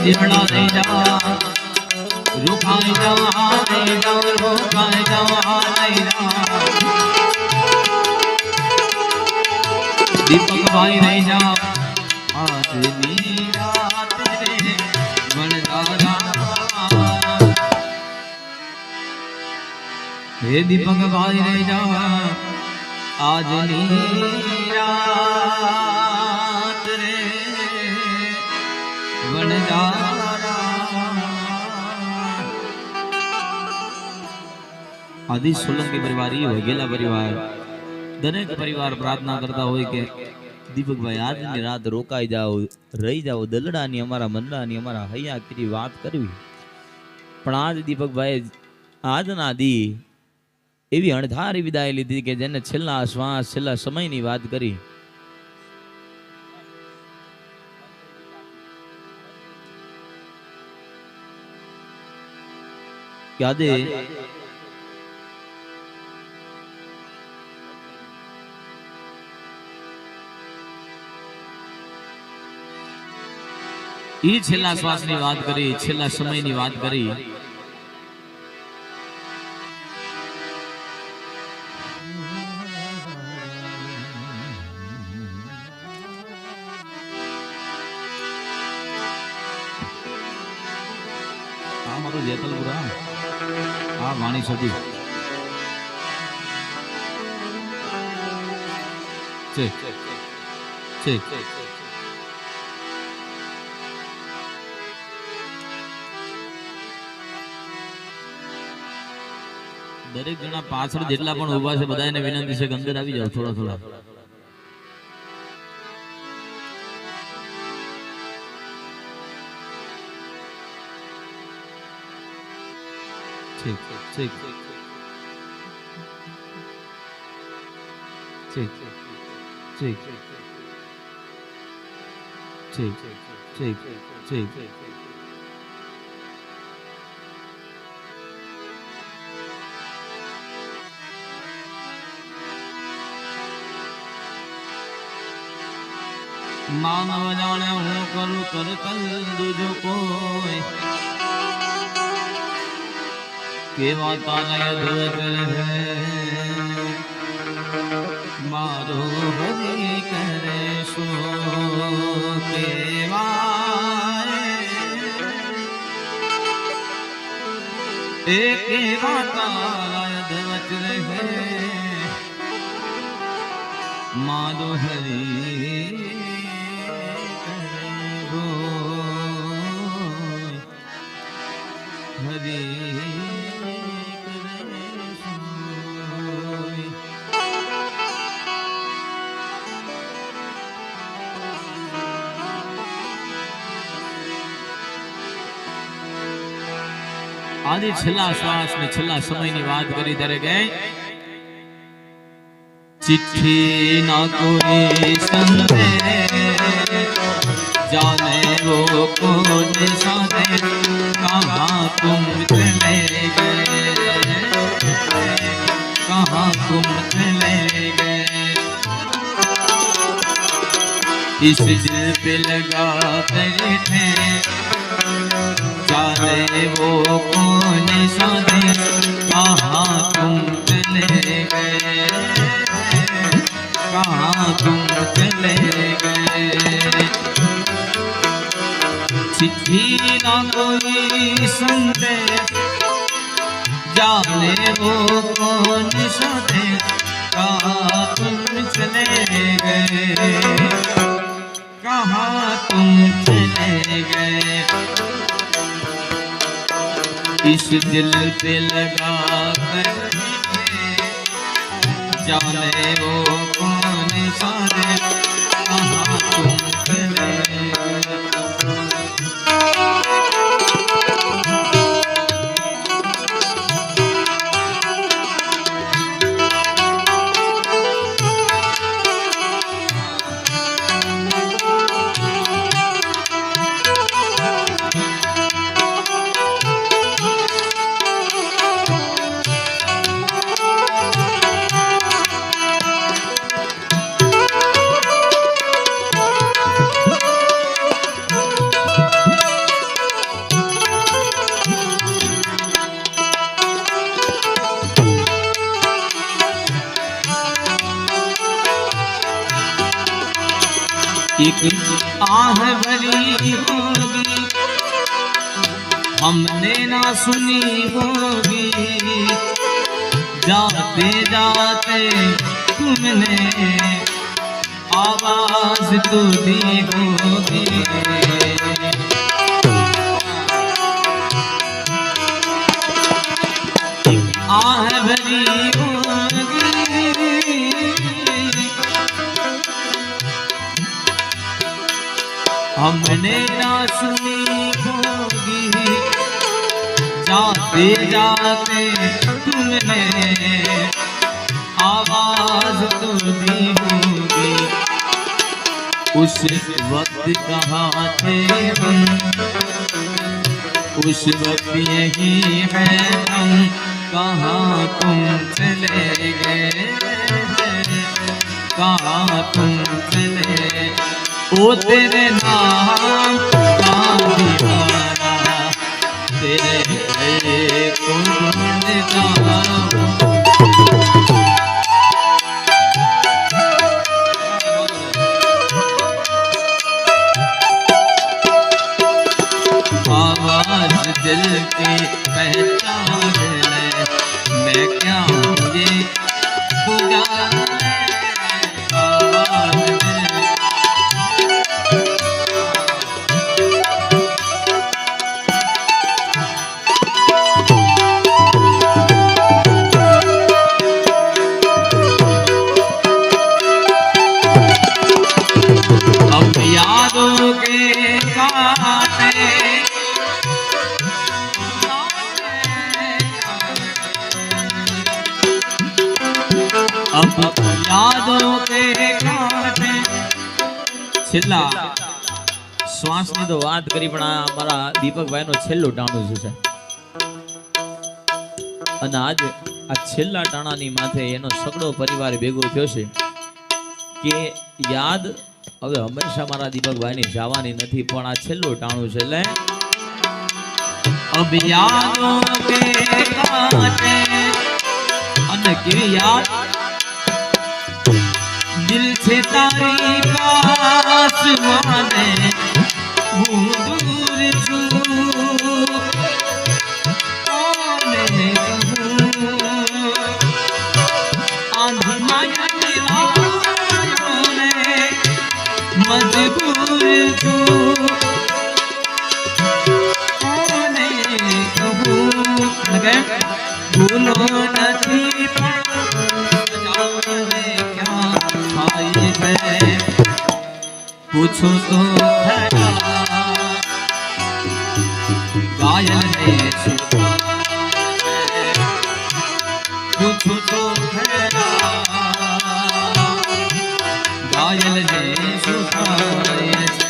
જીવડા દઈ જા રૂખાઈ જવા દઈ જા રૂખાઈ જવા દઈ જા દીપક ભાઈ રહી જા આજની રાત રે વણજારા હે દીપક ભાઈ રહી જા આજની રાત રે આદિ સોલંકી પરિવાર ઈ વગેલા પરિવાર દરેક પરિવાર પ્રાર્થના કરતા હોય કે દીપકભાઈ આજની રાત રોકાઈ જાઓ રહી જાઓ દલડાની અમારા મંડળાની અમારા હૈયા કીધી વાત કરવી પણ આજ દીપકભાઈ આજના દી એવી અણધારી વિદાય લીધી કે જેને છેલ્લા શ્વાસ છેલ્લા સમયની વાત કરી યાદે ઈ છેલ્લા શ્વાસની વાત કરી છેલ્લા સમયની વાત કરી મારું જેતલપુરા આ વાણી સદી છે દરેક જણા પાછળ જેટલા પણ ઉભા છે બધાને વિનંતી છે કે અંદર આવી જાઓ થોડા થોડા ઠીક ઠીક ઠીક ઠીક ઠીક ઠીક ઠીક માનવ જાણે હું કરું કરતલ દુજો કોઈ કેવા તારા ધ્વજ રહે મારો હરી કરે સો કેવા એ કેવા તારા ધ્વજ રહે મારો હરી આજે છેલ્લા શ્વાસ ને છેલ્લા સમયની વાત કરી ત્યારે કે चिट्ठी ना कोई संदेश जाने वो कौन सादे कहाँ तुम चले गए कहाँ तुम चले गए इस दिल पे लगा बैठे जाने वो कौन सादे कहाँ तुम चले गए कहाँ तुम चले गए चिट्ठी ना कोई संदेश जाने वो कौन सादे कहाँ तुम चले गए कहाँ तुम चले गए इस दिल पे लगा कर जाने वो कौन सारे कहाँ तुम चले एक आह भरी होगी हमने ना सुनी होगी जाते जाते तुमने आवाज तो दी होगी आह भरी होगी हमने ना सुनी होगी जाते जाते तुमने आवाज तो दी होगी उस वक्त कहाँ थे हम उस वक्त यही है हम कहाँ तुम चले गए कहाँ तुम चले ओ तेरे नाम का दीवाना तेरे को ढूंढता आवाज दिल की पहचान ले, मैं क्या हूँ ये तू जान ले, आवाज दिल अब यादों के कांटे अब यादों के कांटे છેલ્લા શ્વાસની તો વાત કરી પણ આ મારા દીપકભાઈનો છેલ્લો ટાણું છે અને આજે આ છેલ્લા ટાણાની માથે એનો સગડો પરિવાર ભેગો થયો છે કે યાદ હવે હંમેશા મારા દીપકભાઈની જવાની નથી પણ આ છેલ્લું ટાણું છે એટલે અબ યાદો કે કાંટે અને કેવી યાદ દિલ છે તારી પાસ માને હું દૂર છું આને કહું આંધી માયાની વાયોને મજબૂર છું આને કહું ભૂલો નથી પણ જાણે ક્યાં થાય છે પૂછો તો ખરા ઘાયલ ને શું પૂછો તો ખરા घायल ने શું થાય છે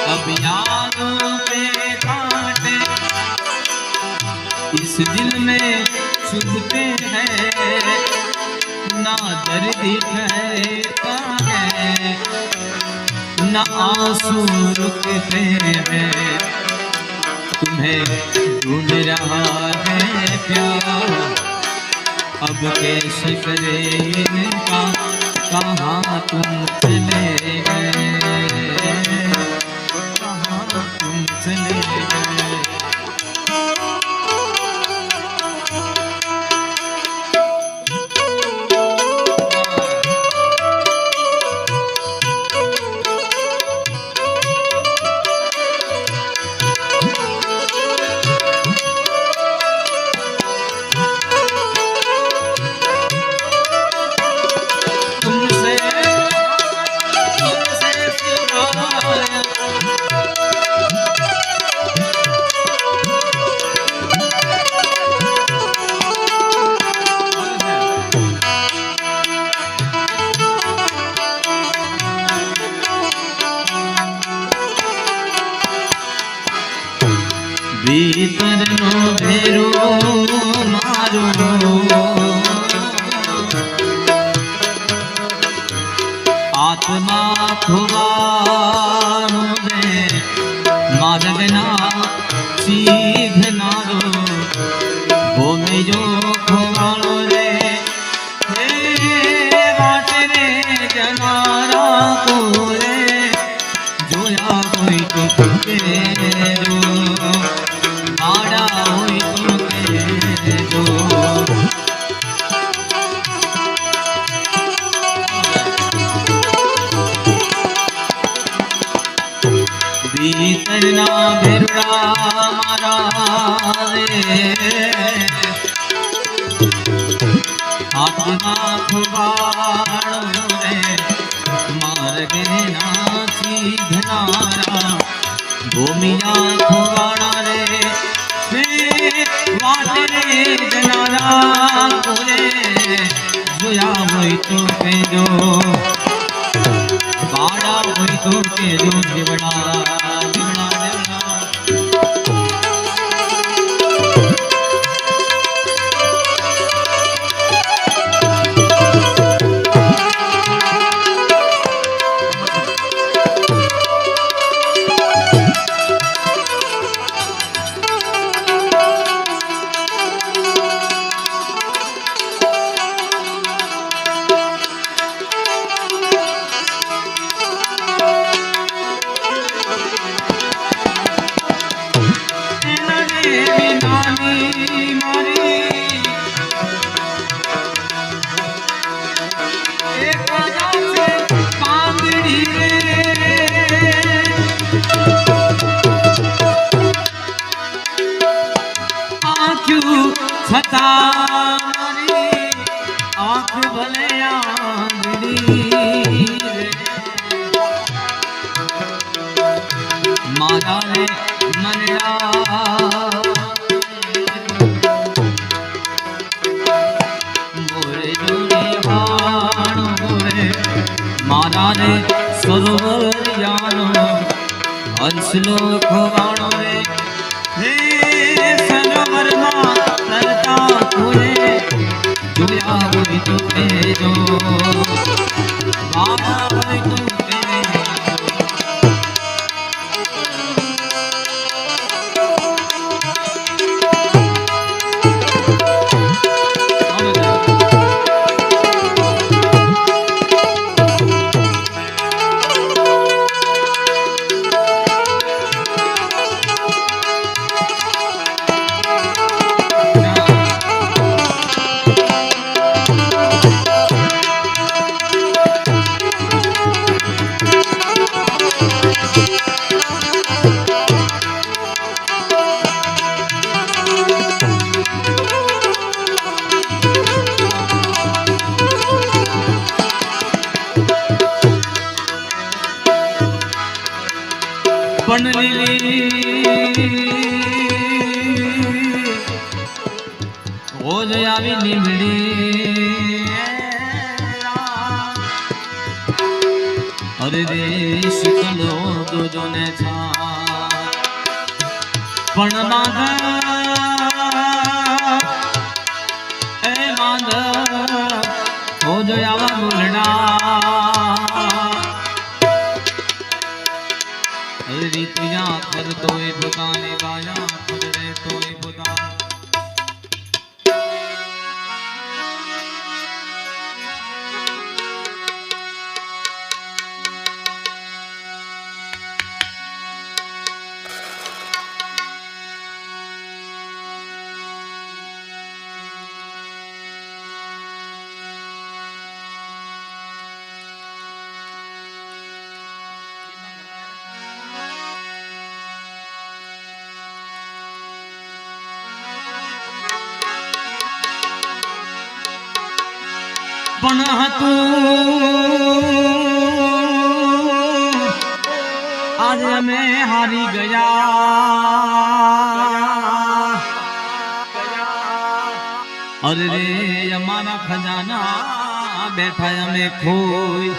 अब यादों पे कांटे इस दिल में चुभते हैं ना दर्द ठहरता है ना आंसू रुकते हैं तुम्हें ढूंढ रहा है प्यार अब कैसे करे इनका कहाँ तुम चले गए कहाँ तुम चले गए ભીતરનો ભેરો મારો આત્મા ખોવાનો રે માર્ગના ચીધનારો ભૂમિજો ખોવાળો રે હે વાટ રે જનારા કોરે જોયા કોઈ તો કેજો આડા હોય તો કેજો ભીતરના ભેરડા મારા રે આત્મા ખોવાળો રે માર્ગે નાથી ધનારા ભૂમિયા ખોવાળા રે વાટ રે જનારા કોરે જોયા હોય તો કેજો બાળા હોય તો કેજો જીવડા જીવડા જીવડા એવી નાની મારી એક રાજા છે પાંદડી રે આંખ્યું છતાં મારી આંખ ભલે આંગળી રે મારા રે મનડા મોરે જોડે હાણ મોરે મારા રે સરોવર જાનો હંસલો ખવાણો રે હે સરોવરમાં તરતા કોને જોયા હોય તો કહેજો બાબા હોય તો રોજ આવી લીમડી અરે રે શીતલો દોજો ને છા પણ માધવ એ માધવ રોજ આવા મુલડા રીતિયા કરતોય પોતાની બાયા કરે તોય પોતા પણ હતું આજે અમે હારી ગયા અરે રે અમારા ખજાના બેઠા અમે ખોઈ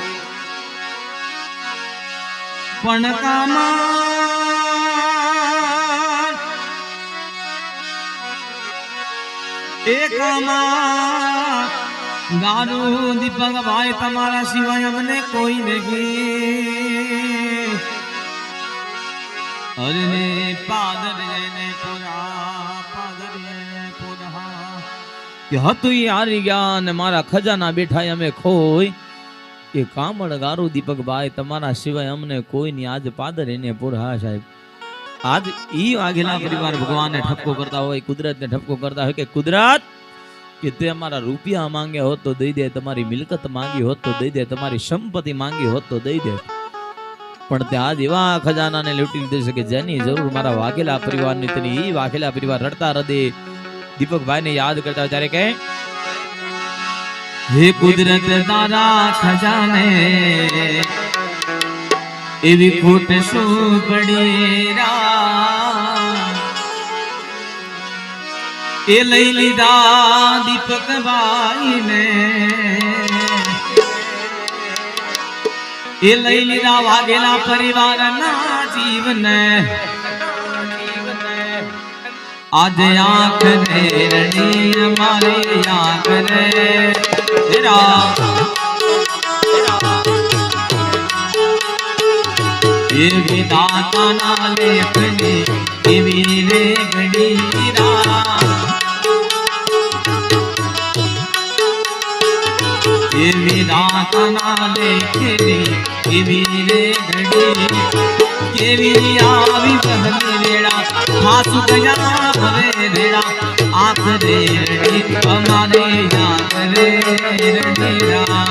પણ કામા એકામાં ગારું દીપક ભાઈ તમારા સિવાય અમને કોઈ નહીં અરે ને પાદર જઈને કે હતું હારી ગયા ને મારા ખજાના બેઠા અમે ખોઈ કે કામળ ગારું દીપક ભાઈ તમારા સિવાય અમને કોઈ નહીં આજ પાદર એને પૂરા સાહેબ આજ ઈ આગેલા પરિવાર ભગવાનને ઠપકો કરતા હોય કુદરતને ઠપકો કરતા હોય કે કુદરત કે તે અમારા રૂપિયા માંગ્યા હોત તો દઈ દે તમારી મિલકત માંગી હોત તો દઈ દે તમારી સંપત્તિ માંગી હોત તો દઈ દે પણ તે આજ એવા ખજાનાને લૂંટી લીધો છે કે જેની જરૂર મારા વાઘેલા પરિવારની તેની ઈ વાઘેલા પરિવાર રડતા રડે દીપકભાઈને યાદ કરતા ત્યારે કહે હે કુદરત તારા ખજાને એવી ખોટ શું પડી એ લઈ લીધા દીપકભાઈ ને એ લઈ લીધા વાઘેલા પરિવારના જીવને આજે આંખ રે રણી મારી આંખ રે એ વિધાતા ના લેખને એવી રે ઘડી એવી રાત ના દેખેલી એવી રે ઘડી કેવી આવી બહની વેળા હાસુ ગયા હવે વેળા આંખ રે રડી અમારે યાદ રે રડીરા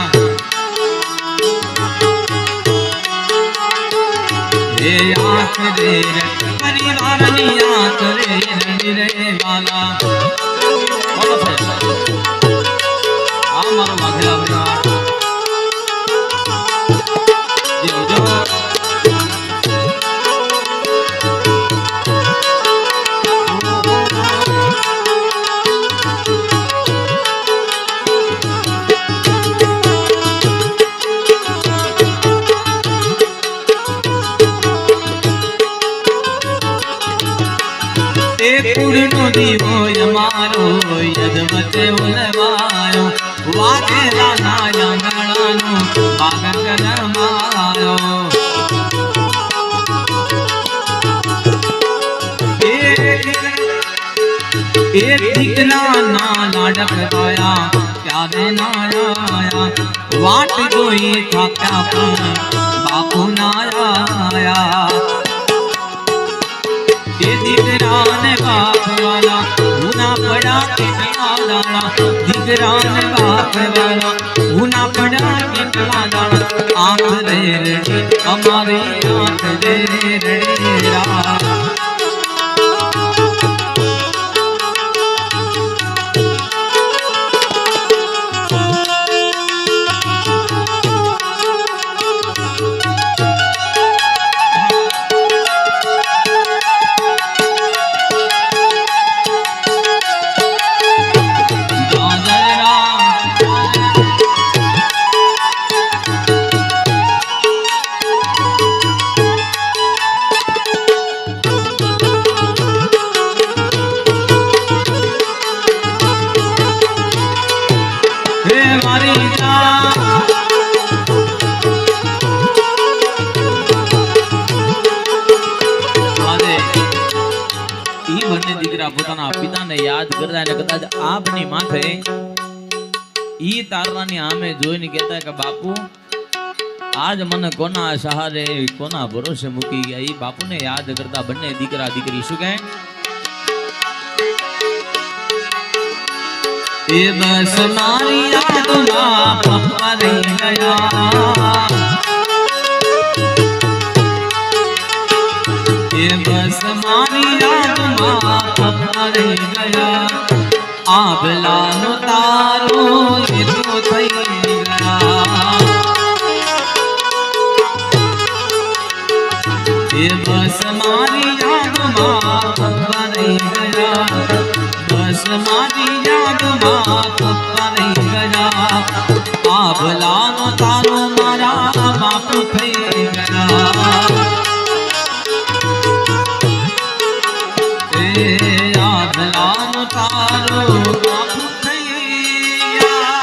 એ આંખ રે પરિવારની આંખ રે રડી રે વાલા આ મારો વાઘેલા પૂર્ણો દીવો અમારો યદવતે ઉલવાયો વાઘેલા ના આંગણાનો બાગ કરમાયો એક દીકરા ના નાડક ગાયા ક્યારે ના આયા વાટ જોઈ થાક્યા પણ બાપુ ના આયા દીકરા ને બાપ વાલા ઉના પડા કેટલા દાણા દીકરા ને બાપ વાલા ઉના પડા કેટલા દાણા આંખ રે રડી અમારી આંખ રે રડીરા પોતાના પિતાને યાદ કરતા અને કદાચ આપની માથે ઈ તારવાની આમે જોઈને કહેતા કે બાપુ આજ મને કોના સહારે કોના ભરોસે મૂકી ગયા ઈ બાપુને યાદ કરતા બંને દીકરા દીકરી શું કહે એ બસ મારી યાદમાં પપ્પા રહી ગયા એ બસ મારી યાદમાં પપ્પા રહી ગયા આભલાનો તારો એ તો થઈ ગયા એ બસ મારી યાદમાં પપ્પા રહી ગયા બસ મારી યાદમાં પપ્પા રહી ગયા આભલાનો તારો મારા બાપુ થઈ ગયા આભલાનો તારો બાપુ થઈ ગયા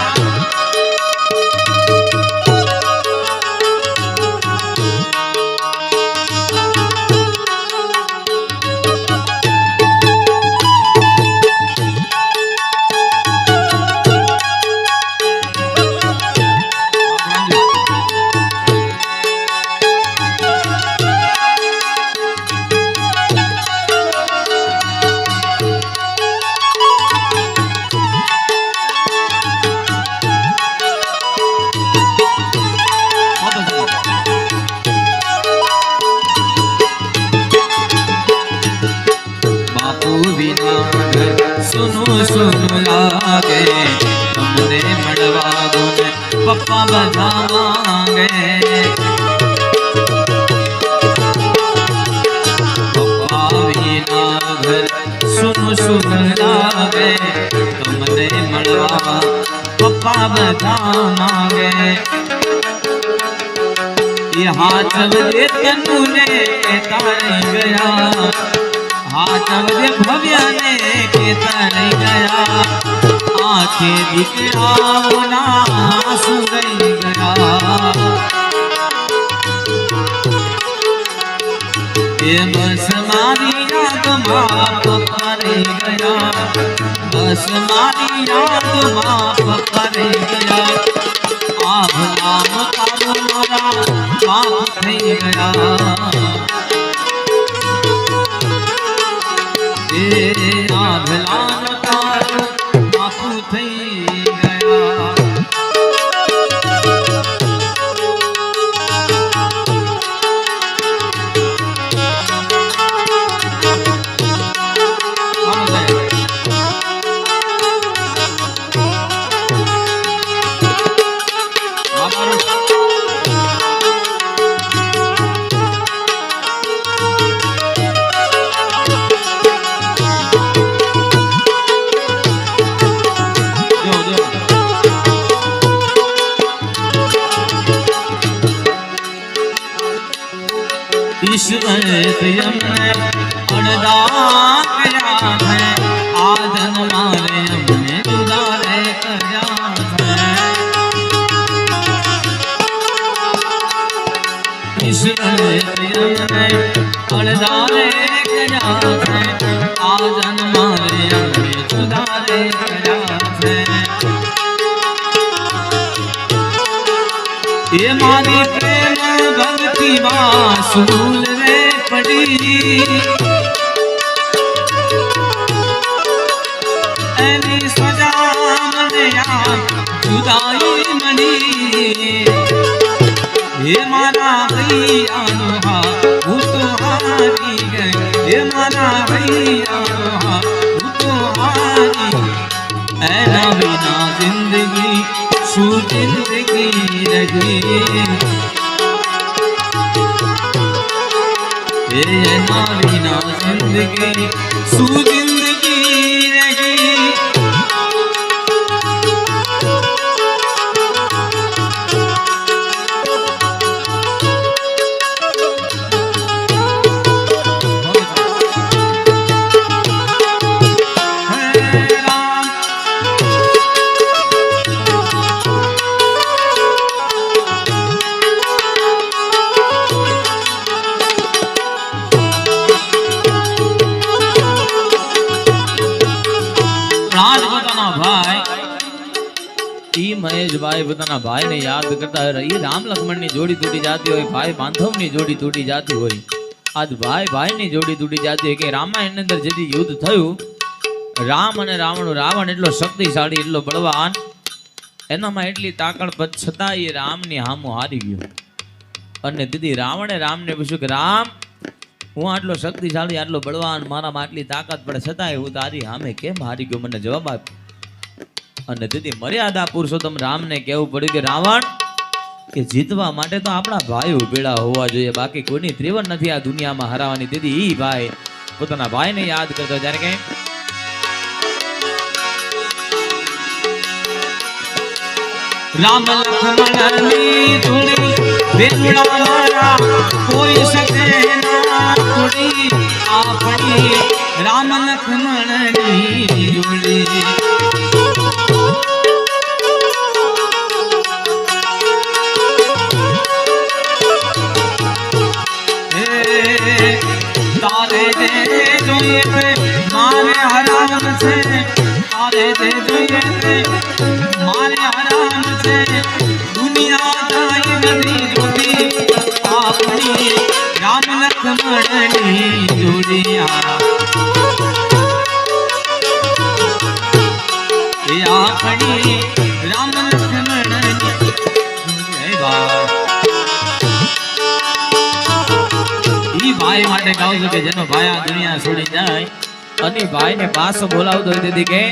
सुन लागे तुमने मड़वा गुन पप्पा बधा मांगे पप्पा बिना घर सुन लागे तुमने मड़वा पप्पा बधा मांगे ये हाथ वजे तनुने तारी गया हाथ वजे भव्य ने के तारी गया आंखें दिखलावना आंसू रही गया ये बस मारी याद माँ पप्पा रही गया बस मारी याद माँ पप्पा रही गया બાપ થઈ ગયા એ આભલાનો તારો બાપુ થઈ ગયા ईश्वर से हमने अड़दा करा है आदन मारे हमने जुदारे करा है ईश्वर से हमने अड़दा करा है आदन मारे हमने जुदारे करा है ये मारी प्रेम भक्ति वासूल रे पड़ी ऐनी सजा मनिया जुदाई मनी ये मारा भैया नोहा वो तो हारी गए ये मारा भैया नोहा वो तो हारी ऐना बिना जिंदगी शू जिंदगी रही ये ना बिना जिंदगी शू जिंदगी रही મહેશભાઈ પોતાના ભાઈને યાદ કરતા હોય એ રામ લક્ષ્મણની જોડી તૂટી જાતી હોય ભાઈ બાંધવની જોડી તૂટી જાતી હોય આજ ભાઈ ભાઈની જોડી તૂટી જાતી હોય કે રામાયણની અંદર જેથી યુદ્ધ થયું રામ અને રાવણ એટલો શક્તિશાળી એટલો બળવાન એનામાં એટલી તાકાત છતાં એ રામની હામું હારી ગયો અને દીદી રાવણે રામને પૂછ્યું કે રામ હું આટલો શક્તિશાળી આટલો બળવાન મારામાં આટલી તાકાત પડે છતાંય હું તારી સામે કેમ હારી ગયો મને જવાબ આપ અને દીદી મર્યાદા પુરુષોત્તમ રામને કહેવું પડ્યું કે રાવણ કે જીતવા માટે તો આપણા ભાઈઓ ભેળા હોવા જોઈએ બાકી કોઈની ત્રિવન નથી આ દુનિયામાં હરાવવાની દીદી ઈ ભાઈ પોતાના ભાઈને યાદ કરતો ત્યારે કે રામ લક્ષ્મણની જોડી વેગડા મારા કોઈ શકે ના થોડી આપણી રામ લક્ષ્મણની જોડી तारे दे दुए पे मारे हराम से तारे दे दुए पे मारे हराम से दुनिया जाई नदी जोड़ी अपनी राम लक्ष्मणनी जोड़िया ये अपनी राम लक्ष्मणनी भाई માટે કહું છું કે જેનો ભાઈ આ દુનિયા છોડી જાય અને ભાઈને પાછો બોલાવતો હોય દીદી કે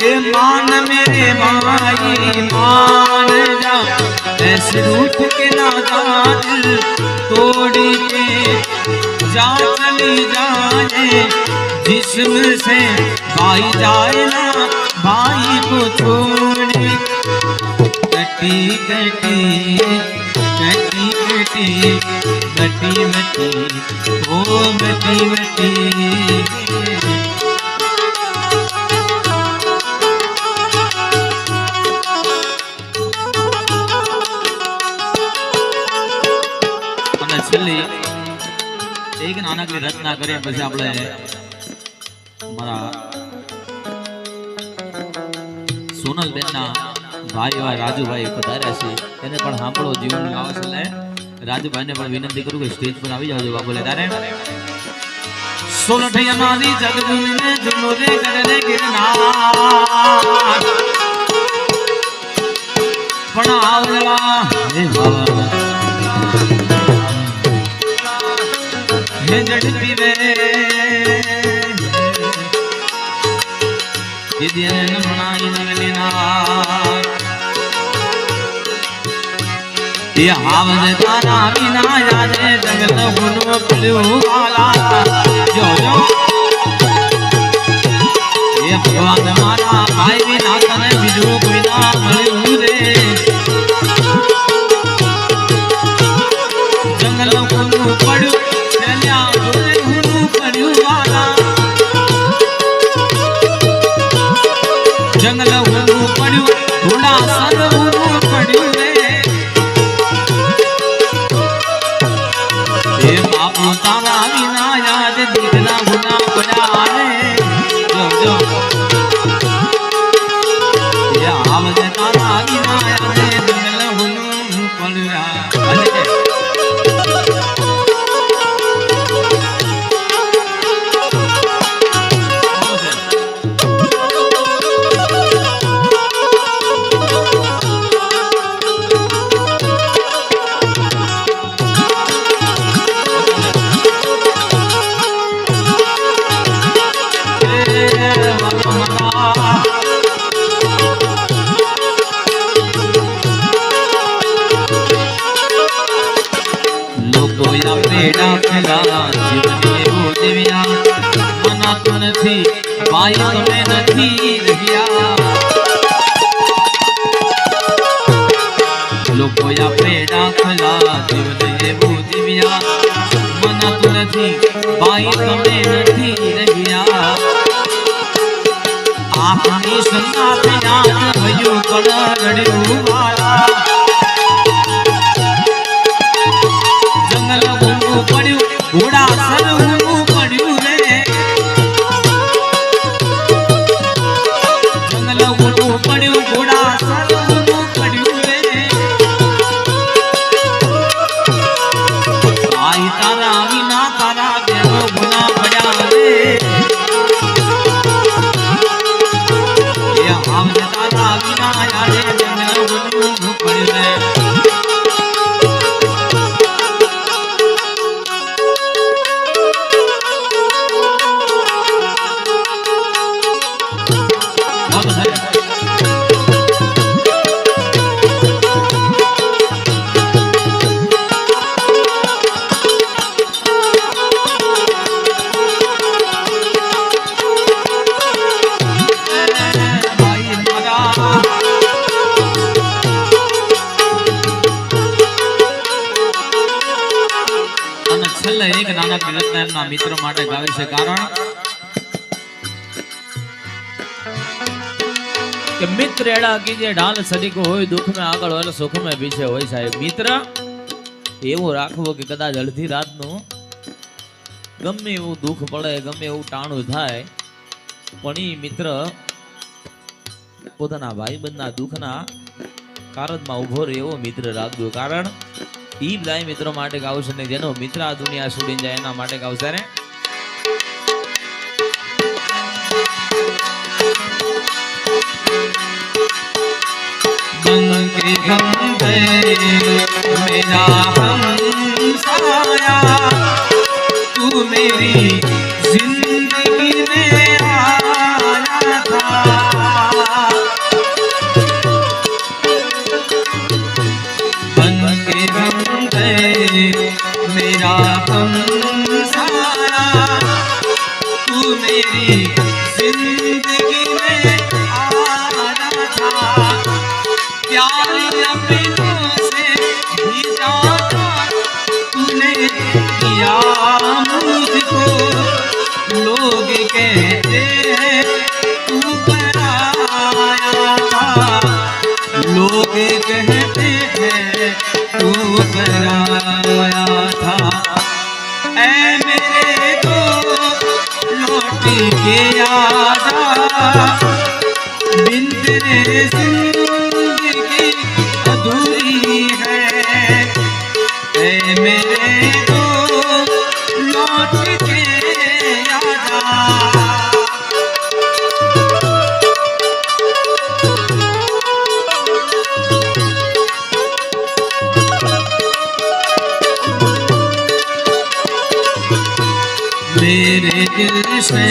એ માન મેરે ભાઈ માન જા ऐसे रूठ के ना दिल तोड़ी के जा चली जाए जिस्म से भाई जाए ना भाई को छोड़े कटी कटी कटी कटी बटी बटी ओ बटी बटी एक नानकड़ी रचना करिए પછી આપણે મારા સોનલબેનના ભાઈ એવા રાજુભાઈ પધાર્યા છે એને પણ સાંભળો જીવન ગાવા છે એટલે રાજુભાઈને પણ વિનંતી કરું કે સ્ટેજ પર આવી જાવજો બાપુ તારે સોલઠિયા મારી જગદુની ને જુનો રે કરે ગિરનાર પણ આવલા હે બાવા હે જડતી રે દીદી ને મનાઈ નવલીના ये हावज तारा बिना जाने जंगल गुनो पुलियो वाला जो जो ये भगवान मारा भाई बिना तने बिजू कोई ना મળ્યું રે जंगल गुनो પડ્યું પેલ્યા જોરે ગુનો પડ્યું વાલા जंगल गुनो પડ્યું થોડા સર ગુનો પડ્યું રે तारा बिना याद दिखना गुना पड़ा रे जो जो ये आवज तारा बिना याद दिखना गुना पड़ा पेड़ा पेला जीवनी वो देविया मना तो नहीं भाई तुम्हें नहीं रहिया लोगो या पेड़ा पेला जीवनी वो देविया मना तो नहीं भाई तुम्हें नहीं रहिया आपनी सुनना पे याद भयो कड़ा गड़ू वाला પડ્યું ઘોડા સરવું પડ્યું રે જંગલ ઘોડું પડ્યું ઘોડા સરવું પડ્યું રે આઈ તારા વિના તારા બેનો ગુના પડ્યા રે એ આમ તારા વિના યાદે જંગલ ઘોડું પડ્યું રે એક નાના કીર્તન એમના મિત્ર માટે ગાવે છે કારણ કે મિત્ર એડા કીજે ઢાલ સડીકો હોય દુઃખ में આગળ હોય સુખ में પીછે હોય સાહેબ મિત્ર એવું રાખવો કે કદાચ અડધી રાતનું ગમે એવું દુઃખ પડે ગમે એવું ટાણું થાય પણ ઈ મિત્ર પોતાના ભાઈબંધના દુઃખના કારણમાં ઉભો રહે એવો મિત્ર રાખજો કારણ ઈ બધા મિત્રો માટે ગાવશે ને જેનો મિત્ર આ દુનિયા છોડીને જાય એના માટે ગાવશે રે बन के हम गए मेरा हमसाया तू मेरी जिंदगी में आया था बन के हम गए मेरा हमसाया तू मेरी जिंदगी में आया था प्यार अपनों से भी ज्यादा तूने दिया मुझको लोग कहते हैं तू पराया था लोग कहते हैं तू पराया था ऐ मेरे को लौट के आजा बिन तेरे जिंदगी मेरे दो लौट के आजा। मेरे दिल से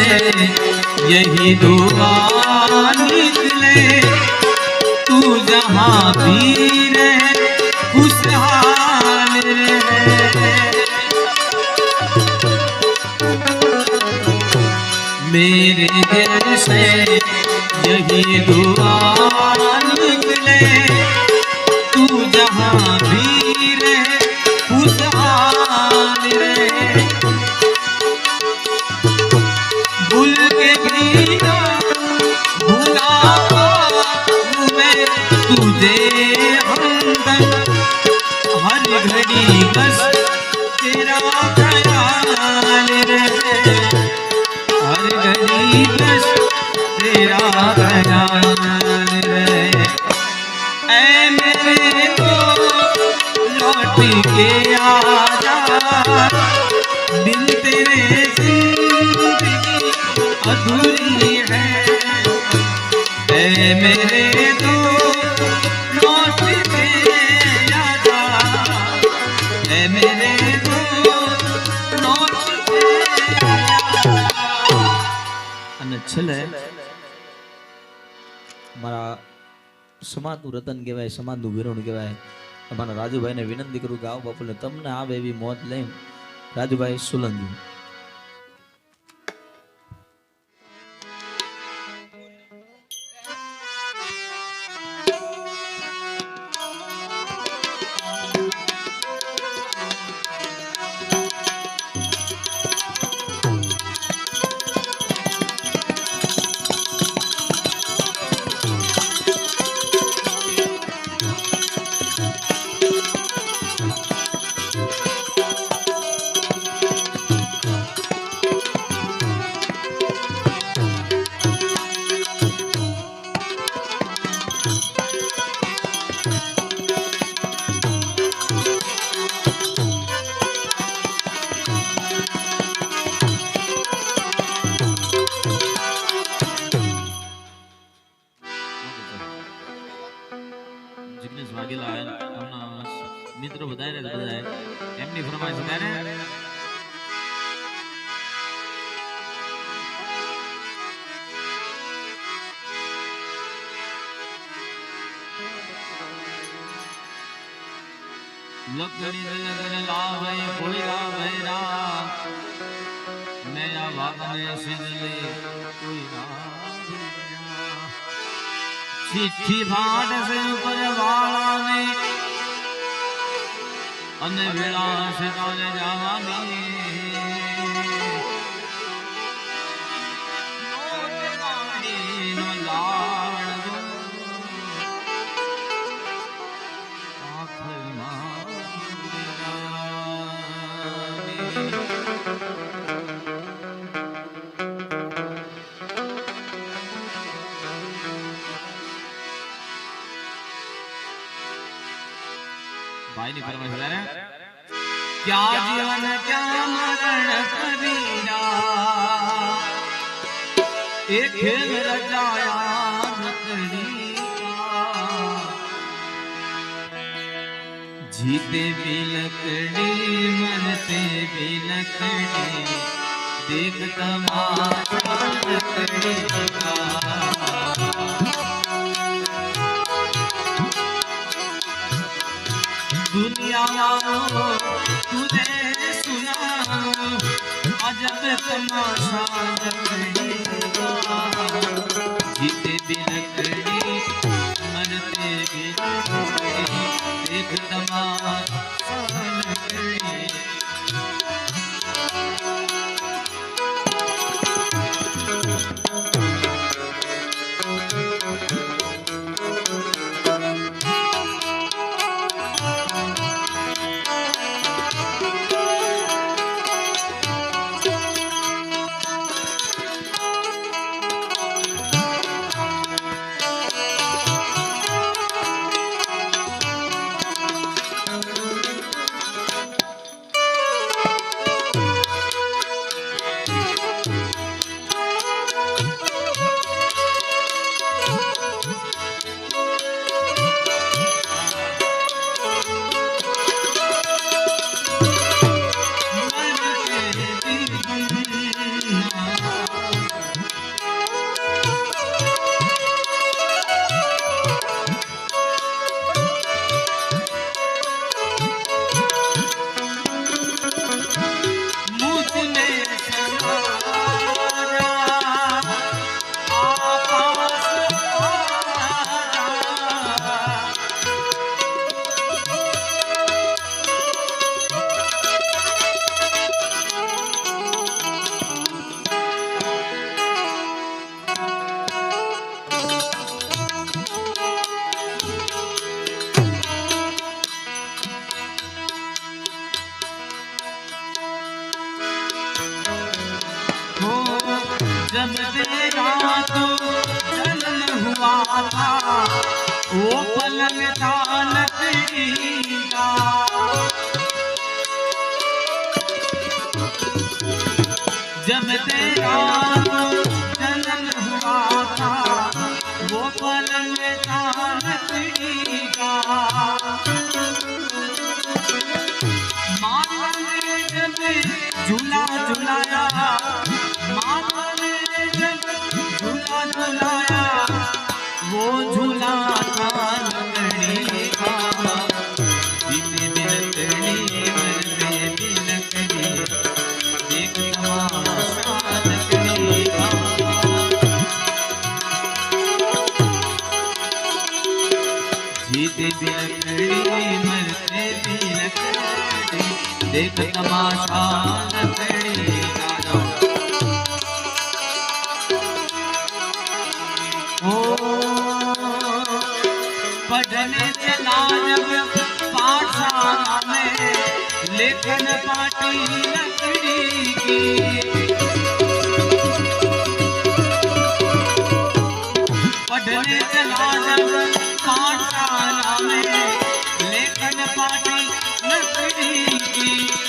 यही दुआ निकले, तू जहाँ भी रहे खुशहाल रहे। मेरे दिल से यही दुआ निकले, तू जहाँ भी रहे खुशहाल रहे। भूल के भी ना भूला मैं तुझे हमदम, हर घड़ी बस तेरा ख्याल रहे, हर घड़ी बस तेरा ख्याल रहे। ऐ मेरे को लौट के आजा, बिन तेरे जिंदगी अधूरी है। ऐ मेरे दो लौट के आजा, ऐ मेरे दो लौट के आजा। અને છેલ્લે મારા સમાજનું રતન કહેવાય, સમાજનું વિરોણ કહેવાય, અમારા રાજુભાઈને વિનંતી કરું કે આવો બાપુને તમને આવે એવી મોત લઈ રાજુભાઈ સોલંકી. જિગ્નેશ વાઘેલા એમના મિત્રો બધાય એમની ફરમાઈશ ત્યારે લકડી લગન લાવે કોઈ લાવે રા, નયા વાગને સિંધલે કોઈ ના, ચિઠ્ઠી ભાટ સે ઉપર વાળાને અને વિલાસ કાલે જવાની, નો લાડ भाई नहीं फरमाइश है क्या जीवन क्या मरण कबीरा, एक खेल रचाया लकड़ी का, जीते भी लकड़ी मरते भी लकड़ी, देख तमाशा लकड़ी का। दुनिया तुझे सुनाऊं अजब तमाशा लकड़ी का, जीते भी लकड़ी मरते भी लकड़ी, देख तमाशा लकड़ी। जब तेरा तो जन्म हुआ था वो पलंग था लकड़ी का जब तेरा तो जन्म हुआ था वो पलंग था लकड़ी का माता ने जब झूला झुलाया माता ने जब झूला झुलाया वो झूला था लकड़ी का जीते बिलकड़ी मरते बिलकड़ी देख तमाशा लकड़ी का जीते बिलकड़ी मरते बिलकड़ी देख तमाशा लकड़ी का पढ़ने चला जब पाठशाला में लेखन पाटी लकड़ी की पढ़ने चला जब पाठशाला में लेखन पाटी लकड़ी की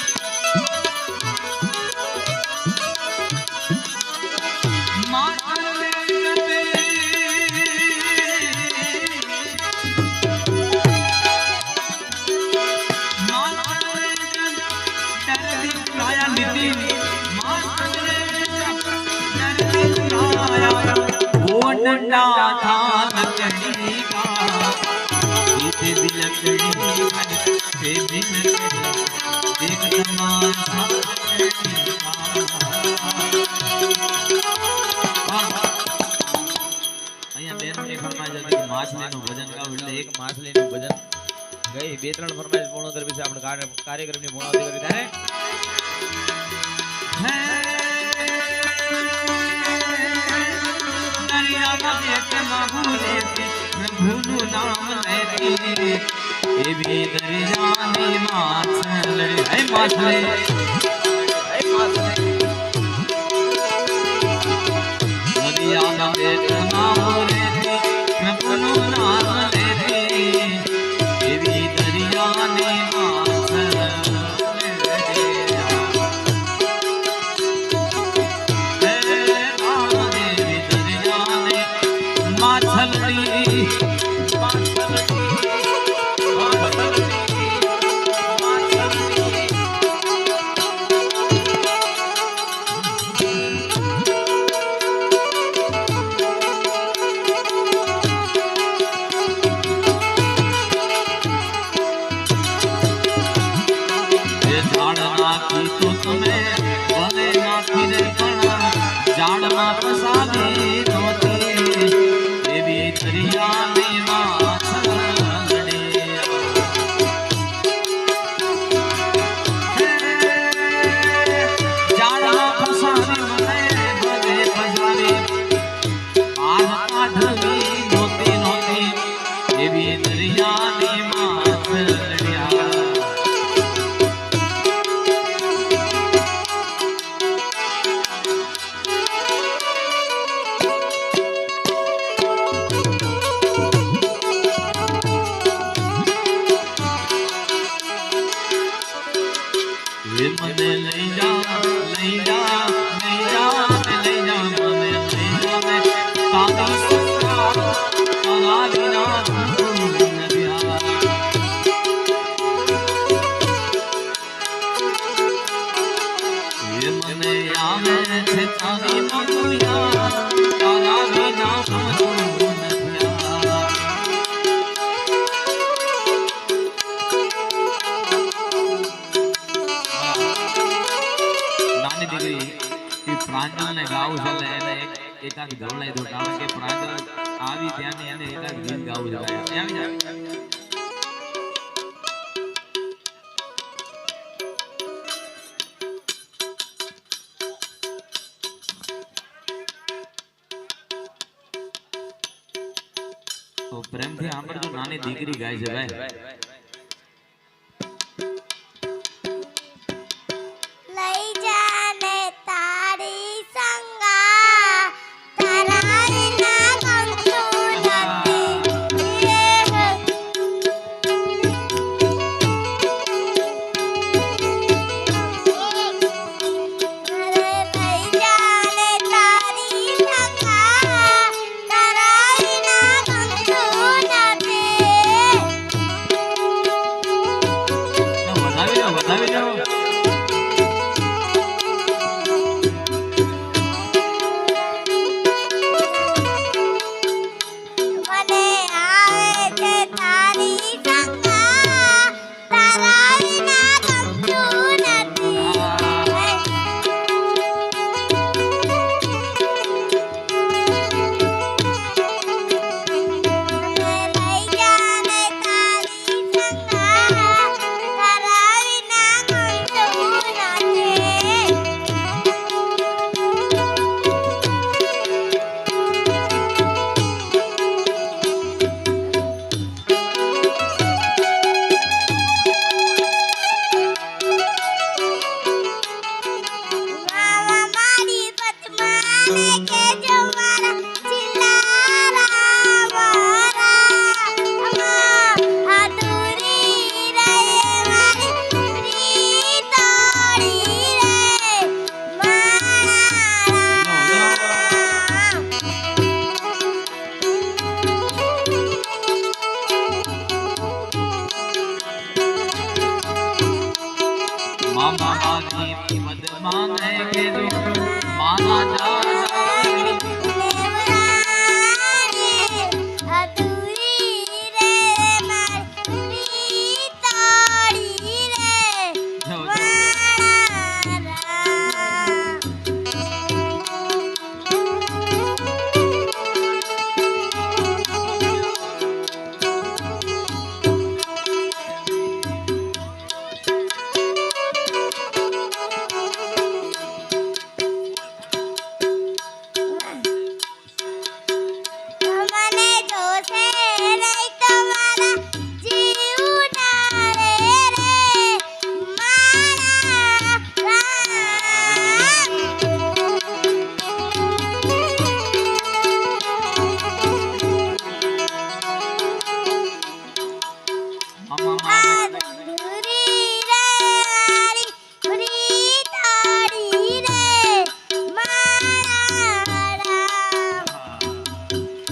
डंडा था लकड़ी का जीते भी लकड़ी मरते भी लकड़ी देख तमाशा लकड़ी का અહીંયા બેન ને ફરમાઈ જતી કે માછલીનું ભજન ગાવ એટલે એક માછલીનું ભજન ગઈ બે ત્રણ ફરમાઈશ પૂર્ણ કરી પછી આપણે કાર્યક્રમની પૂર્ણાવતિ કરી ત્યારે प्रभु नाम लेती एवी दरियानी माछले है माछले दरिया ना पेट नाम लेती प्रभु नाम लेती एवी दरियानी माछले जाड़मा पसावी धोती देवी दरिया में माछलड़े जाड़मा पसावी मने भले पसावी आह काढवी धोती धोती देवी दरिया में माछलड़िया मने ले जा ले जा ले जा ले जा मने ले जा मैं तागा सस्ता तागा बिना नदिया ये मने आवे छे तागी मधुया तागा बिना नदिया प्रांजल ने गाવું છે એટલે એને એકાક ધોળાઈ દો કારણ કે પ્રાંજલ આવી ત્યાંને એને એકાક ગીત ગાવું છે આવી જાય તો પ્રેમથી સાંભળજો નાની દીકરી ગાય છે ભાઈ લઈ જાને તારી સંગા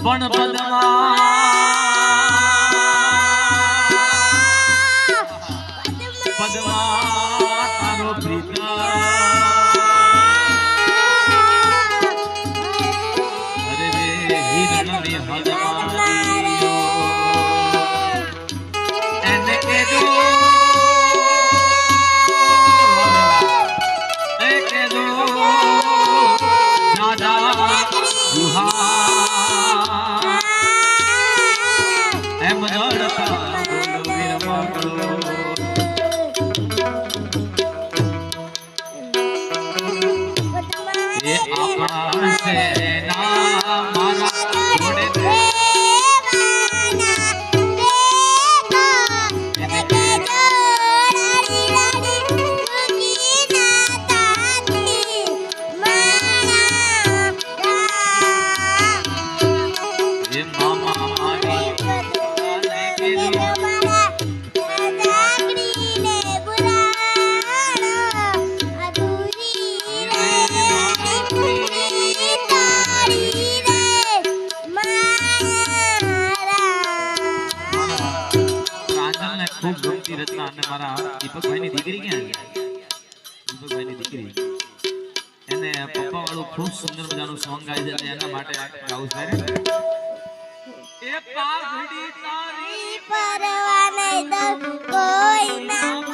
પણ પદમાં તારો પ્રીતમ અરે રે હિરણની હદમારીઓ એને કેજો દાદા દુહા એમ દોડતા બોલો વીર માગલો એ આકાશે ના મારા જોડે ખૂબ ગમતી રચના અને મારા દીપકભાઈની દીકરી ક્યાં દીપકભાઈની દીકરી એને પપ્પા વાળું ખૂબ સુંદર મજાનું સોંગ ગાય છે એના માટે ગાવું છે એ પાઘડી તારી પરવા નહીં તો કોઈ ના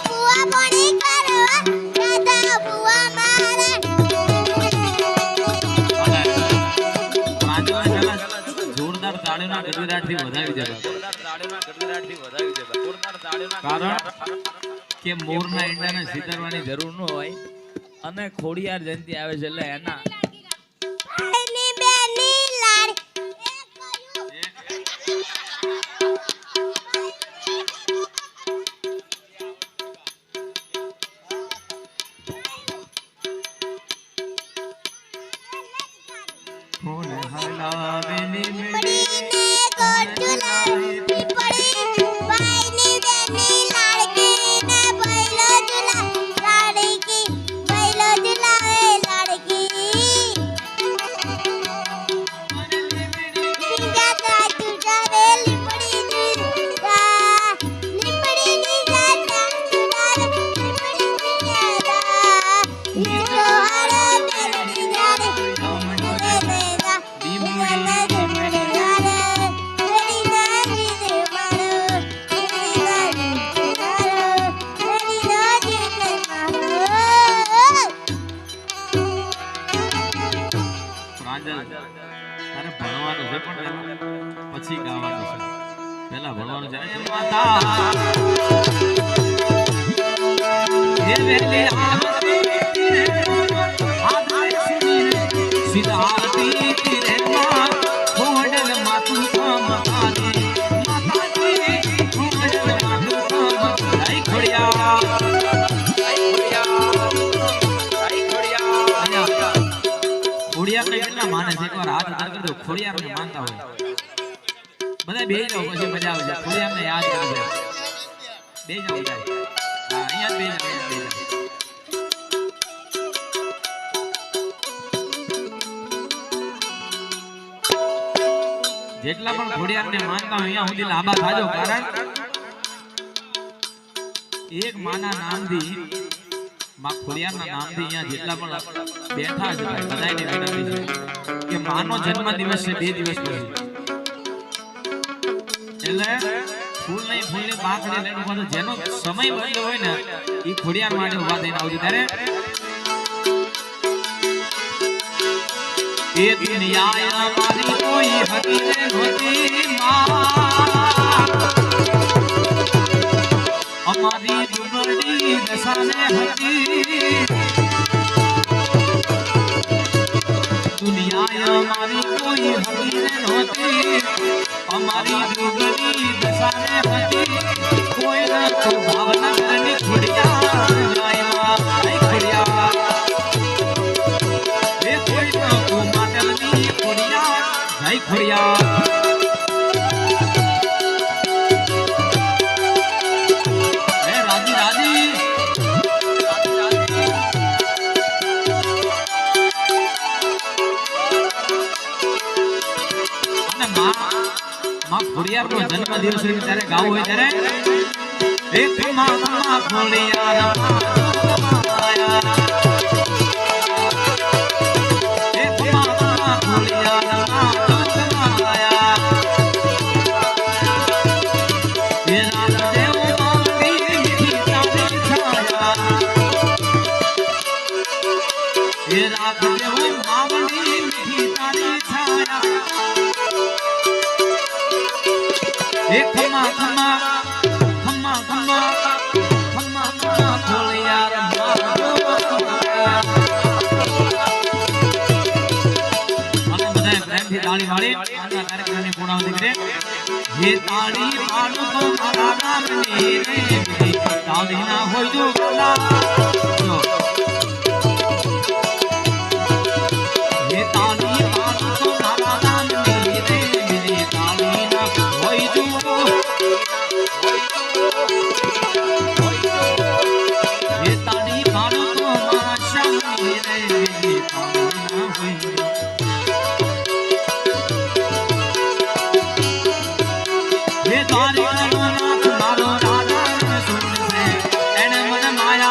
બુઆ પાણી કરવા દાદા બુઆ મારા જોરદાર તાળીઓના ગડગડાટથી વધાવી દેવા કારણ કે મોરના ઈંડાને સીતરવાની જરૂર ન હોય અને ખોડિયાર જયંતિ આવે છે એટલે એના એની બેની લાડ કોણ હલાવેલી પડીને ગોટુલા પડી ભાઈની બેની લાડકીને ભઈલો ઝુલા લાડકી ભઈલો ઝુલાવે લાડકી જાતા ઝુલાવે લીપડી ઝુલા લીપડીની જાતા ઝુલાવે લીપડી ઝુલા ઈજો હારો મેલડી જારે તારે ભણવાનું છે પણ પછી ગાવાનું છે પહેલા ભણવાનું છે માતા હે વેલે આરતી આધાય સુની સીધા આરતી રે માં ખોડલ માતું કામ આને માતાજી ખોડલ માતું કામ આઈ ખોડિયા ખોડિયાર ને કેટલા માને છે એકવાર હાથ ઉતાર કરી દો ખોડિયાર ને માનતા હોય બધા બેહી જાઓ પછી મજા આવે છે ખોડિયાર ને યાદ કરજો બેહી જાઓ બધા હા અહીંયા બેહી જાઓ જેટલા પણ ખોડિયાર ને માનતા હોય અહીંયા સુધી લાંબા થાજો કારણ એક માના નામથી માં ખોડિયારના નામથી અહીંયા જેટલા પણ બેઠા છે ભાઈ બધાયને વિનંતી છે કે માનો જન્મ દિવસ છે 2 દિવસ પછી એટલે ફૂલની પાંખડી લઈને ઉભા તો જેનો સમય બન્યો હોય ને એ ખોડિયાર માટે ઉભા થઈને આવજો ત્યારે એ દુનિયા મારી કોઈ હતી ને નહોતી માં અમારી દુબળી દશાને હતી દુનિયા મારી કોઈ હતી ને નહોતી અમારી દુબળી દશાને હતી કોઈ ન તો ભાવનગરની ખોડિયાર ખોડિયાર એ કોઈ ન તો માટલની ખોડિયાર જય ખોડિયાર માં ખોડિયાર નો જન્મ દિવસ હોય ત્યારે ગાવું હોય ત્યારે એક માં ખોડિયાર આયા એક માં ખોડિયાર આયા એ રાત દેવ મારી મીઠી તારી છાયા એ રાત દેવ મારી મીઠી તારી છાયા ખમ્મા ખમ્મા ખમ્મા ખમ્મા ખમ્મા ખમ્મા ખોડિયાર અને બધાએ પ્રેમથી તાળી વાળી આજના કાર્યક્રમની પૂર્ણાહુતિ કરે ये ताड़ी पाडू तो मारा नाम मेरे ताड़ी ना हो जो गला ये ताड़ी पाडू तो मारा नाम मेरे ताड़ी ना हो जो ये ताड़ी पाडू तो मारा शाम मेरे ताड़ी ना हो तारी नाथ मारो राधा सुन से एने मन माया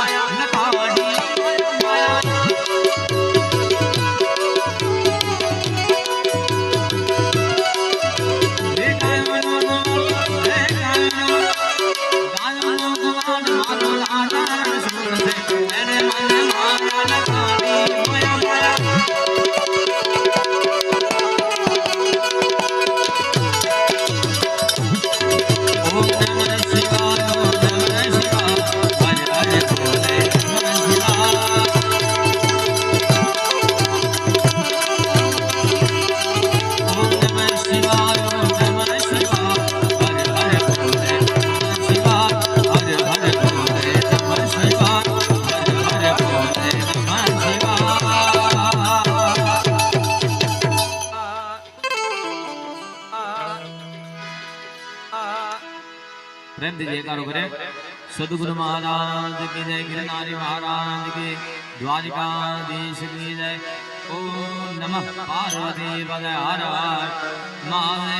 પ્રેમથી જયકારો કરે સદગુરુ મહારાજ કી જય ગિરનારી મહારાજ કી દ્વારિકાધીશ કી જય ઓમ નમઃ પાર્વતી પદે હર હર મહાદેવ